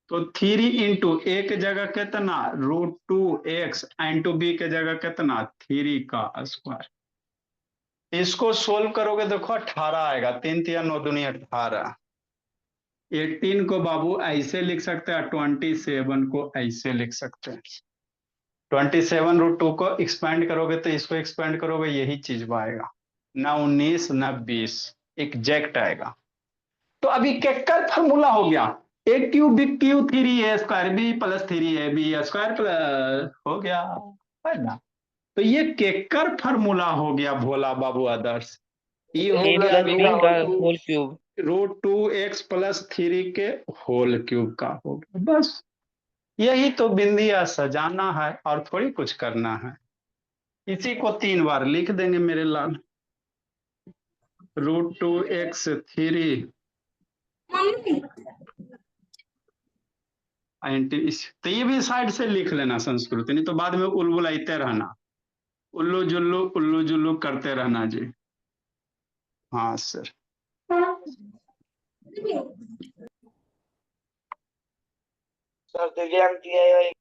तो 3 इंटू ए की जगह कितना, √2x इंटू बी की जगह कितना, 3 का स्क्वायर। इसको सोल्व करोगे देखो 18 आएगा, 3 3 9 दूनी 18। 18 को बाबू ऐसे लिख सकते हैं, 27 को ऐसे लिख सकते हैं। 27 √2 को एक्सपेंड करोगे तो इसको एक्सपेंड करोगे, यही चीज आएगा, ना 19 ना 20, एग्जैक्ट आएगा। तो अभी केकर फॉर्मूला हो गया, a cube B cube 3a² b plus 3ab² plus हो गया, है ना। तो ये केकर फॉर्मूला हो गया भोला बाबू आदर्श, ये हो ए गया प्लस बी का होल क्यूब। √2x + 3 के होल क्यूब का हो गया, बस। यही तो बिंदिया सजाना है और थोड़ी कुछ करना है। इसी को 3 बार लिख देंगे मेरे लाल। √2x3 तो ये भी साइड से लिख लेना संस्कृत, नहीं तो बाद में उलबुलाते रहना, उल्लू जुल्लू करते रहना जी। हाँ सर। सर दिव्यांग दिया है।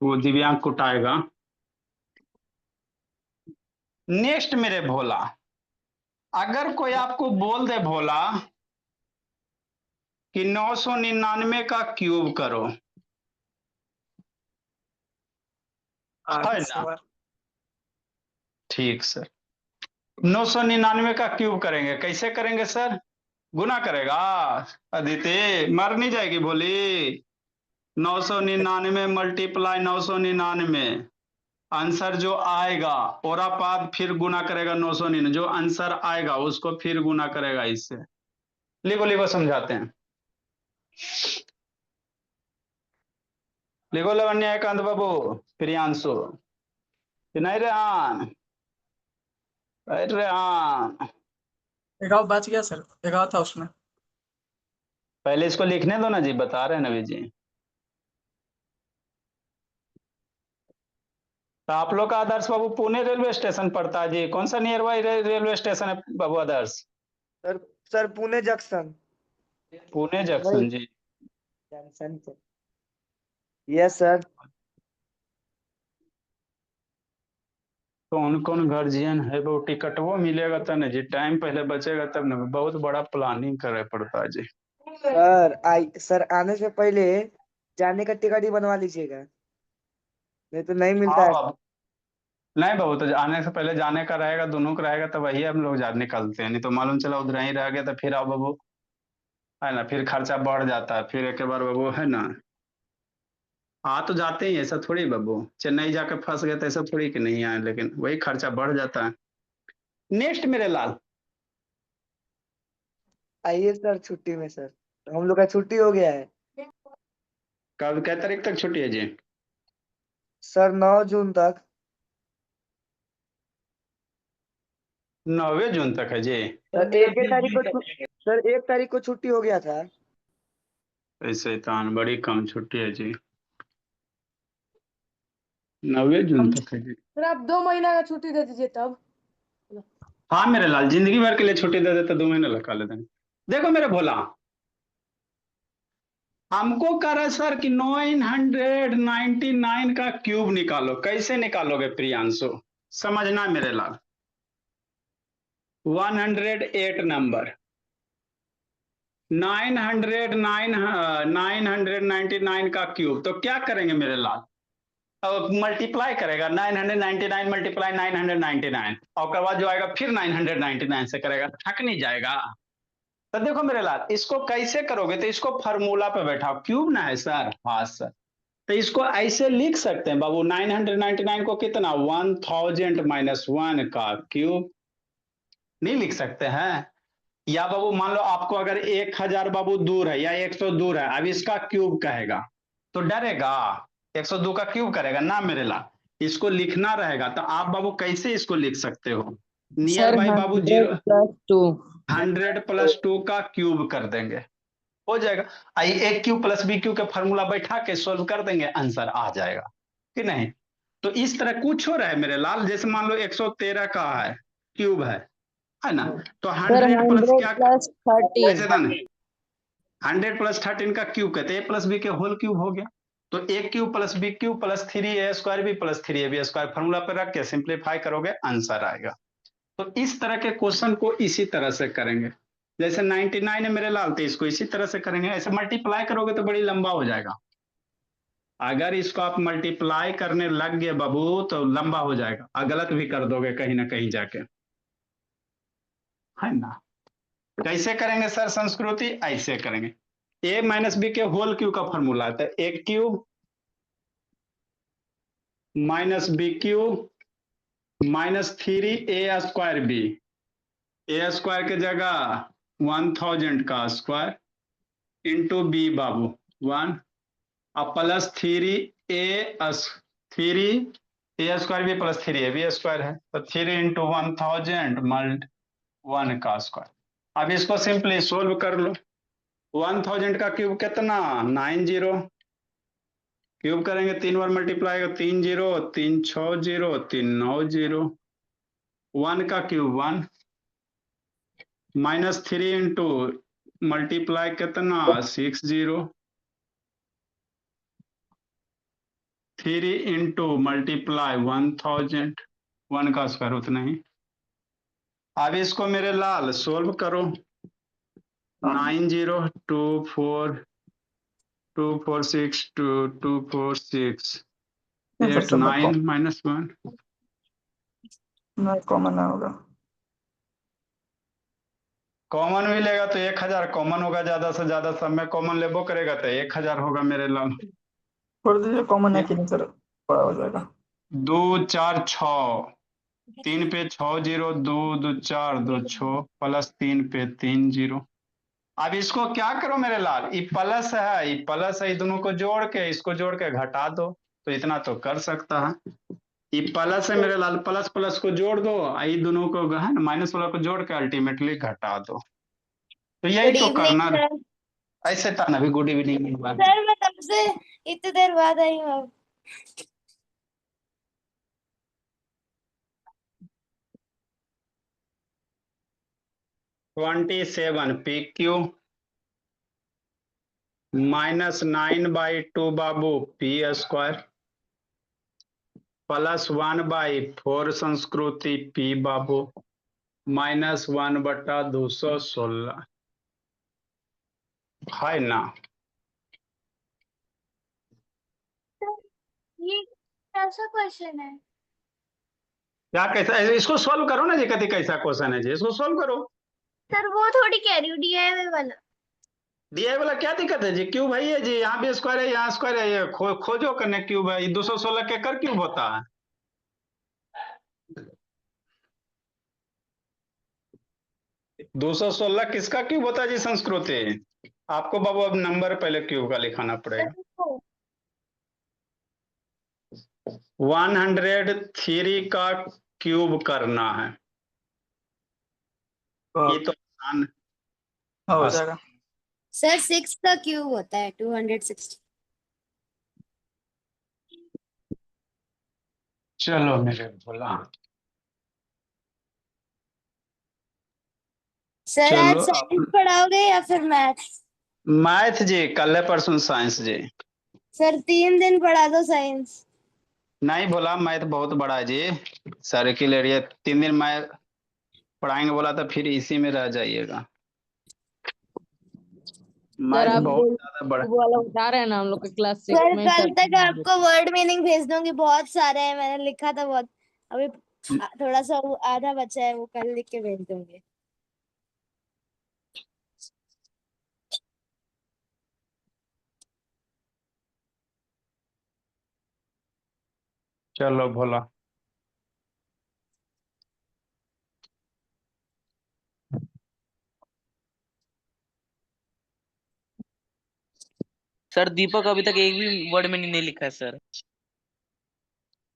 वो दिव्यांग कुटाएगा। नेक्स्ट मेरे भोला, अगर कोई आपको बोल दे भोला कि 999 का क्यूब करो, है ना? ठीक सर, 999 का क्यूब करेंगे, कैसे करेंगे सर? गुना करेगा अदिति, मर नहीं जाएगी बोली। 999 मल्टीप्लाई 999, आंसर जो आएगा और बाद फिर गुना करेगा 999, जो आंसर आएगा उसको फिर गुना करेगा इससे। लिखो लिखो समझाते हैं। लिखो लवन्या एकांत बाबू, प्रियांशु, नहीं रेहान, रेहान, एक और बच गया सर, एक और था उसमें। पहले इसको लिखने दो ना जी, बता रहे हैं नवी जी। तो आप लोग का आदर्श बाबू पुणे रेलवे स्टेशन पड़ता है जी, कौन सा नियर बाई रेलवे स्टेशन है बाबू Adarsh? Sir sir Pune junction. Pune junction जी। जंक्शन से। Yes sir. कौन कौन गार्जियन है वो, टिकट वो मिलेगा तब ना जी, टाइम पहले बचेगा तब ना, बहुत बड़ा प्लानिंग करे पड़ता है जी। सर आने से पहले जाने का टिकट ही बनवा लीजिएगा, नहीं तो नहीं मिलता हाँ है। बाबू, नहीं बाबू, तो आने से पहले जाने का रहेगा, दोनों का रहेगा, तो वही हम लोग निकलते हैं, नहीं तो मालूम चला उधर ही रह गया तो फिर आओ बाबू, है ना, फिर खर्चा बढ़ जाता है, फिर एक बार बाबू, है ना। आ तो जाते ही, ऐसा थोड़ी बाबू, चेन्नई जाकर फंस गए तो ऐसा थोड़ी कि नहीं आए, लेकिन वही खर्चा बढ़ जाता है। नेक्स्ट मेरे लाल, आइए सर छुट्टी में सर, हम लोग का छुट्टी हो गया है। कब कै तारीख तक छुट्टी है जी? सर 9 जून तक। 9 जून तक है जी। सर 1 तारीख को छुट्टी हो गया था। ऐसे तान बड़ी कम छुट्टी है जी, 9 जून तक है जी। सर आप 2 महीना का छुट्टी दे दीजिए तब। हाँ मेरे लाल, जिंदगी भर के लिए छुट्टी दे देते 2 महीने लगा लेते हैं। देखो मेरे भोला, हमको कह रहा है सर कि 999 का क्यूब निकालो, कैसे निकालोगे प्रियांशु? समझना मेरे लाल, 108 नंबर, 999 का क्यूब, तो क्या करेंगे मेरे लाल? अब मल्टीप्लाई करेगा, 999 मल्टीप्लाई 999, और उसके बाद जो आएगा फिर 999 से करेगा, थक नहीं जाएगा? तो देखो मेरे लाल, इसको कैसे करोगे, तो इसको फार्मूला पे बैठाओ, क्यूब ना है सर, हाँ सर, तो इसको ऐसे लिख सकते हैं बाबू, 999 को कितना, 1000 - 1 का क्यूब, नहीं लिख सकते हैं? या बाबू मान लो आपको अगर 1000 बाबू दूर है या 100 दूर है, अब इसका क्यूब कहेगा तो डरेगा? 102 का क्यूब करेगा ना मेरे लाल, इसको लिखना रहेगा, तो आप बाबू कैसे इसको लिख सकते हो? नियर बाई बाबू 0, 100 + 2 का क्यूब कर देंगे, हो जाएगा। आई ए क्यू प्लस बी क्यू का फॉर्मूला बैठा के सोल्व कर देंगे, आंसर आ जाएगा कि नहीं? तो इस तरह कुछ हो रहा है मेरे लाल, जैसे मान लो 113 का है क्यूब है ना, तो 100 प्लस क्या, ऐसे था ना, 100 + 13 का क्यूब कहते हैं, ए प्लस बी के होल क्यूब हो गया, तो a cube plus b cube plus 3a² b plus 3ab² formula पे रख के सिंप्लीफाई करोगे, आंसर आएगा। तो इस तरह के क्वेश्चन को इसी तरह से करेंगे, जैसे 99 है मेरे लाल, तो इसको इसी तरह से करेंगे, ऐसे मल्टीप्लाई करोगे तो बड़ी लंबा हो जाएगा, अगर इसको आप मल्टीप्लाई करने लग गए बाबू तो लंबा हो जाएगा, और गलत भी कर दोगे कहीं ना कहीं जाके, है ना। कैसे करेंगे सर संस्कृति? ऐसे करेंगे, a - b के होल क्यूब का फॉर्मूला आता है, a cube - b cube -3a² b, a² के जगह 1000 का स्क्वायर इंटू बी बाबू 1 अब प्लस 3 स्क्वायर भी प्लस 3ab स्क्वायर है, तो 3 इंटू 1000 मल्ट 1 का स्क्वायर। अब इसको सिंपली सोल्व कर लो। 1000 का क्यूब कितना 90, क्यूब करेंगे 3 बार मल्टीप्लाई का 3 0 3 6 0 3 9 0, 1 का क्यूब 1 माइनस 3 इंटू मल्टीप्लाई कितना 6 0, 3 इंटू मल्टीप्लाई 1000 1 का स्क्वायर उतना ही। अब इसको मेरे लाल सोल्व करो। 9 0 2 4 2 4 6 2 2 4 6 8 9 माइनस 1 कॉमन ना होगा। कॉमन भी लेगा तो 1000 कॉमन होगा, ज्यादा से ज्यादा सब में कॉमन लेबो करेगा तो 1000 होगा मेरे लाल। छोड़ दीजिए, कॉमन है कि नहीं सर, बड़ा हो जाएगा। 2 4 6 3 पे 6 0 2 2 4 2 6 प्लस 3 पे 3 0। अब इसको क्या करो मेरे लाल, ये प्लस है ये प्लस है, ये दोनों को जोड़ के इसको जोड़ के घटा दो, तो इतना तो कर सकता है। ये प्लस है मेरे लाल, प्लस प्लस को जोड़ दो, ये दोनों को है ना माइनस वाला को जोड़ के अल्टीमेटली घटा दो, तो यही गुड तो इवनिंग करना। सर। ऐसे था ना भी गुड इवनिंग। सर मैं तब से इतनी देर बाद आई हूँ अब। 27 पी क्यू माइनस 9/2 बाबू पी स्क्वायर प्लस 1/4 संस्कृति पी बाबू माइनस 1/216 है ना। ये कैसा क्वेश्चन है? क्या कैसा, इसको सोल्व करो ना जी, कति कैसा क्वेश्चन है जी, इसको सोल्व करो। सर वो थोड़ी कह रही हूँ DIY वाला। दिया वाला क्या दिक्कत है जी, क्यूब है ये जी, यहाँ भी स्क्वायर है यहाँ स्क्वायर है, ये खोजो करने क्यूब है, ये 216 के कर क्यूब होता है। दो सौ 216 किसका क्यूब होता है जी संस्कृति? आपको बाबू अब नंबर पहले क्यूब का लिखाना पड़ेगा। 103 का क्यूब करना है, ये तो आसान हो जाएगा। सर 6 का क्यूब होता है 260। चलो मेरे बोला। सर आज चलो साइंस पढ़ाओगे या फिर मैथ्स? मैथ जी, कल है परसों साइंस जी। सर 3 दिन पढ़ा दो साइंस। नहीं बोला, मैथ बहुत बड़ा है जी, सर्किल एरिया 3 दिन मैं पढ़ाएंगे बोला तो फिर इसी में रह जाइएगा। सर मैथ आप बहुत ज्यादा बड़ा। वो वाला बता रहे हैं ना हम लोग के क्लास 6 सर में कल तक आपको वर्ड मीनिंग भेज दूंगी, बहुत सारे हैं, मैंने लिखा था बहुत। अभी थोड़ा सा आधा बचा है, वो कल लिख के भेज दूंगी। चलो भोला। सर दीपक अभी तक एक भी वर्ड में नहीं लिखा है सर।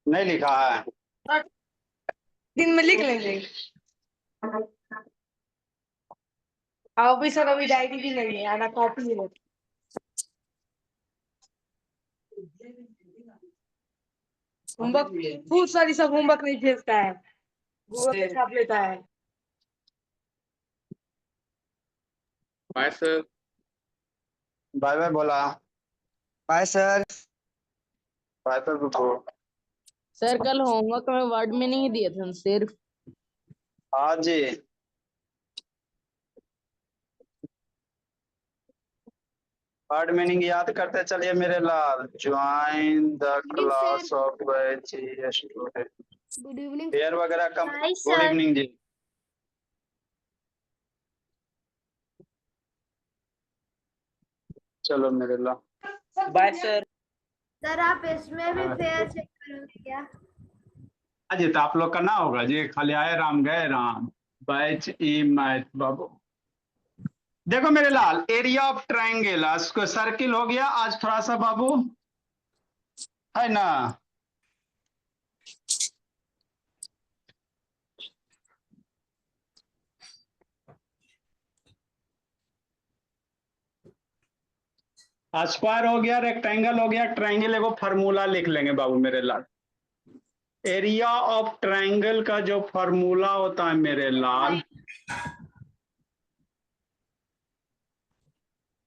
नहीं लिखा है? दिन में लिख लेंगे। आओ भी सर, अभी डायरी भी नहीं है, आना कॉपी भी नहीं। होमवर्क बहुत सारी सब होमवर्क नहीं भेजता है, गूगल पे छाप लेता है। Bye sir. बाय बाय बोला। Bye sir. बाय सर रुको। सर कल होमवर्क में वर्ड में नहीं दिए थे सिर्फ। हाँ जी। वर्ड मीनिंग याद करते चलिए मेरे लाल। Join the class of student. Good evening. फेयर वगैरह कम। Hi, good sir. इवनिंग जी। चलो मेरे लाल। Bye sir. सर आप इसमें भी फेयर चेक करोगे क्या? जी तो आप लोग का ना होगा जी, खाली आए राम गए राम, बैच ई मैथ बाबू। देखो मेरे लाल, एरिया ऑफ ट्राइंगल, इसको सर्किल हो गया आज थोड़ा सा बाबू, है ना। स्क्वायर हो गया, रेक्टेंगल हो गया, ट्राइंगल, एगो फार्मूला लिख लेंगे बाबू मेरे लाल। एरिया ऑफ ट्राइंगल का जो फार्मूला होता है मेरे लाल,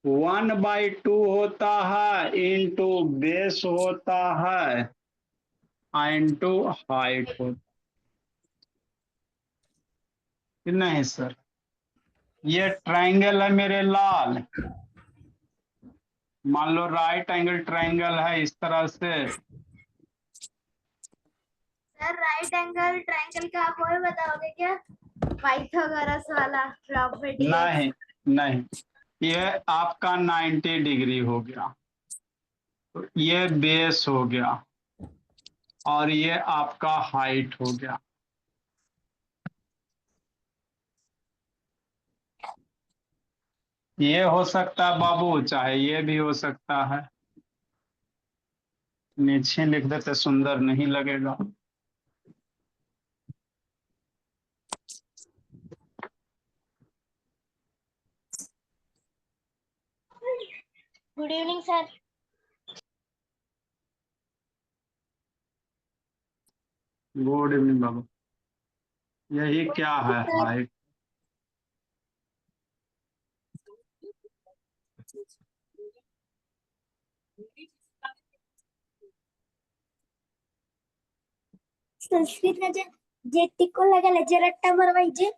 1/2 होता है इंटू बेस होता है इंटू हाइट होता है। नहीं सर, ये ट्राइंगल है मेरे लाल, मान लो राइट एंगल ट्राइंगल है इस तरह से। सर राइट एंगल ट्रायंगल का आप और बताओगे क्या, पाइथागोरस वाला प्रॉपर्टी? नहीं नहीं, ये आपका 90 डिग्री हो गया, तो ये बेस हो गया और ये आपका हाइट हो गया। ये हो सकता है बाबू, चाहे ये भी हो सकता है। नीचे लिख देते सुंदर नहीं लगेगा। Good evening sir. Good evening बाबू। यही क्या है हाइट? संस्कृत जे जे टिको लगायला जे रट्टा मारवायचे.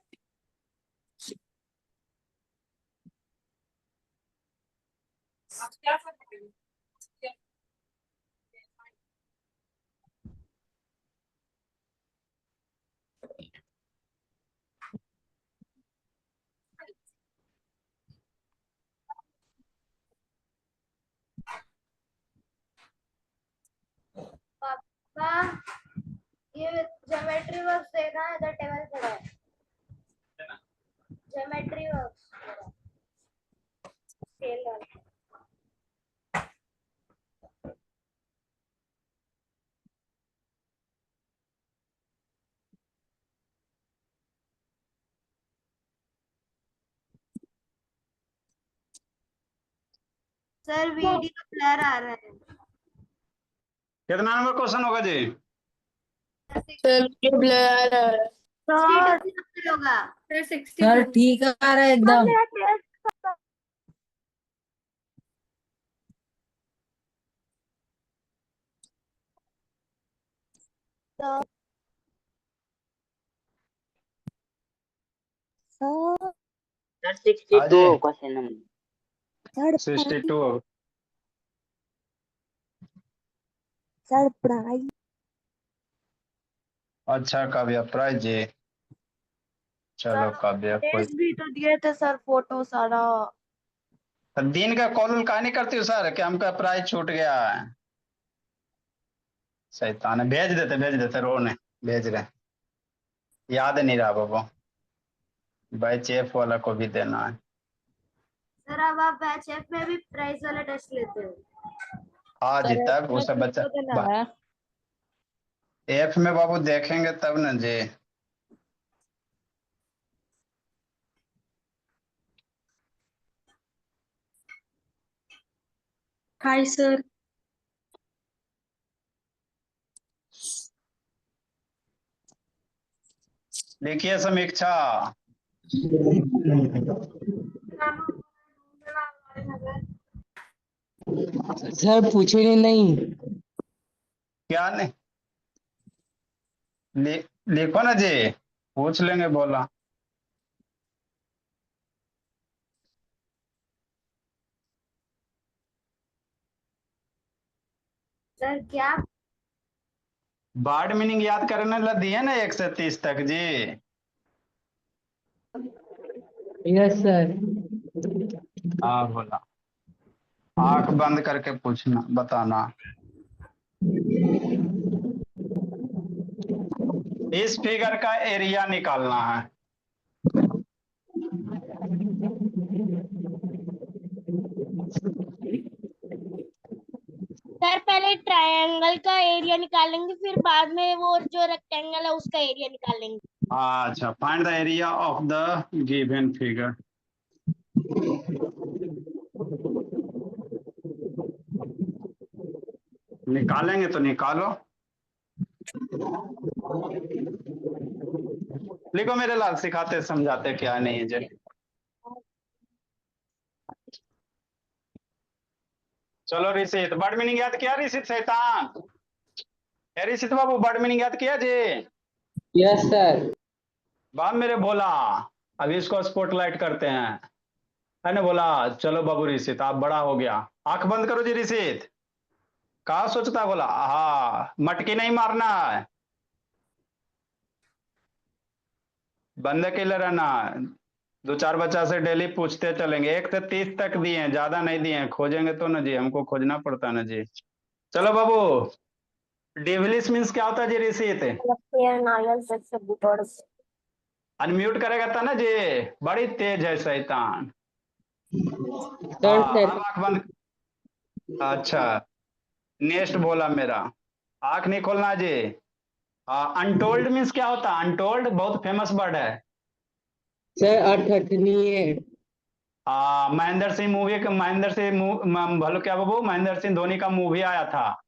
पापा ये ज्योमेट्री वर्क्स देखा है, इधर टेबल पड़ा है, ज्योमेट्री वर्क्स स्केल वाला। सर वीडियो ब्लर आ रहा है। कितना नंबर क्वेश्चन होगा जी? सर वीडियो ब्लर आ रहा है। होगा सर ठीक आ रहा है एकदम। Sir 62 question number. 62। सर पढ़ाई अच्छा काव्या प्राइज जी, चलो काव्या कोई। भी तो दिए थे सर फोटो सारा। दिन का कॉल उल काहे नहीं करती हो सर कि हमका प्राइज छूट गया है? शैतान है, भेज देते रो ने, भेज रहे। याद नहीं रहा बाबू, बैच एफ वाला को भी देना है। सर अब आप बैच एफ में भी प्राइस वाला टेस्ट लेते हो? हाँ जी, तब वो सब बच्चा एफ में बाबू देखेंगे तब न जी। Hi sir. लिखिए समीक्षा। सर पूछे नहीं। क्या नहीं लिखो ना जी, पूछ लेंगे बोला। सर क्या वर्ड मीनिंग याद करने ला दिए ना 1 से 30 तक जी। Yes sir. हाँ बोला, आंख बंद करके पूछना बताना। इस फिगर का एरिया निकालना है। सर पहले ट्रायंगल का एरिया निकालेंगे, फिर बाद में वो जो रेक्टेंगल है उसका एरिया निकालेंगे। अच्छा, find the area of the given figure. निकालेंगे तो निकालो। लिखो मेरे लाल, सिखाते समझाते क्या नहीं है जी। चलो ऋषित, वर्ड मीनिंग याद किया ऋषित शैतान? ऋषित बाबू वर्ड मीनिंग याद किया जी? Yes sir. बाप मेरे भोला, अभी इसको स्पॉटलाइट करते हैं, है ना बोला। चलो बाबू ऋषित, आप बड़ा हो गया। आंख बंद करो जी ऋषित। कहा सोचता बोला? हाँ, मटकी नहीं मारना है, बंद अकेले रहना। 2-4 बच्चा से डेली पूछते चलेंगे। 1 से 30 तक दिए हैं, ज्यादा नहीं दिए हैं, खोजेंगे तो ना जी, हमको खोजना पड़ता ना जी। चलो बाबू, डेविलिश मीन्स क्या होता है जी ऋषित? अनम्यूट करेगा था ना जी, बड़ी तेज है शैतान। सर हाँ, सर अब आंख बंद। अच्छा, नेक्स्ट बोला मेरा, आंख नहीं खोलना जी। अनटोल्ड मीन्स क्या होता है? अनटोल्ड बहुत फेमस वर्ड है। सर अठनीय। महेंद्र सिंह मूवी, महेंद्र सिंह भलो क्या बाबू, महेंद्र सिंह धोनी का मूवी आया था।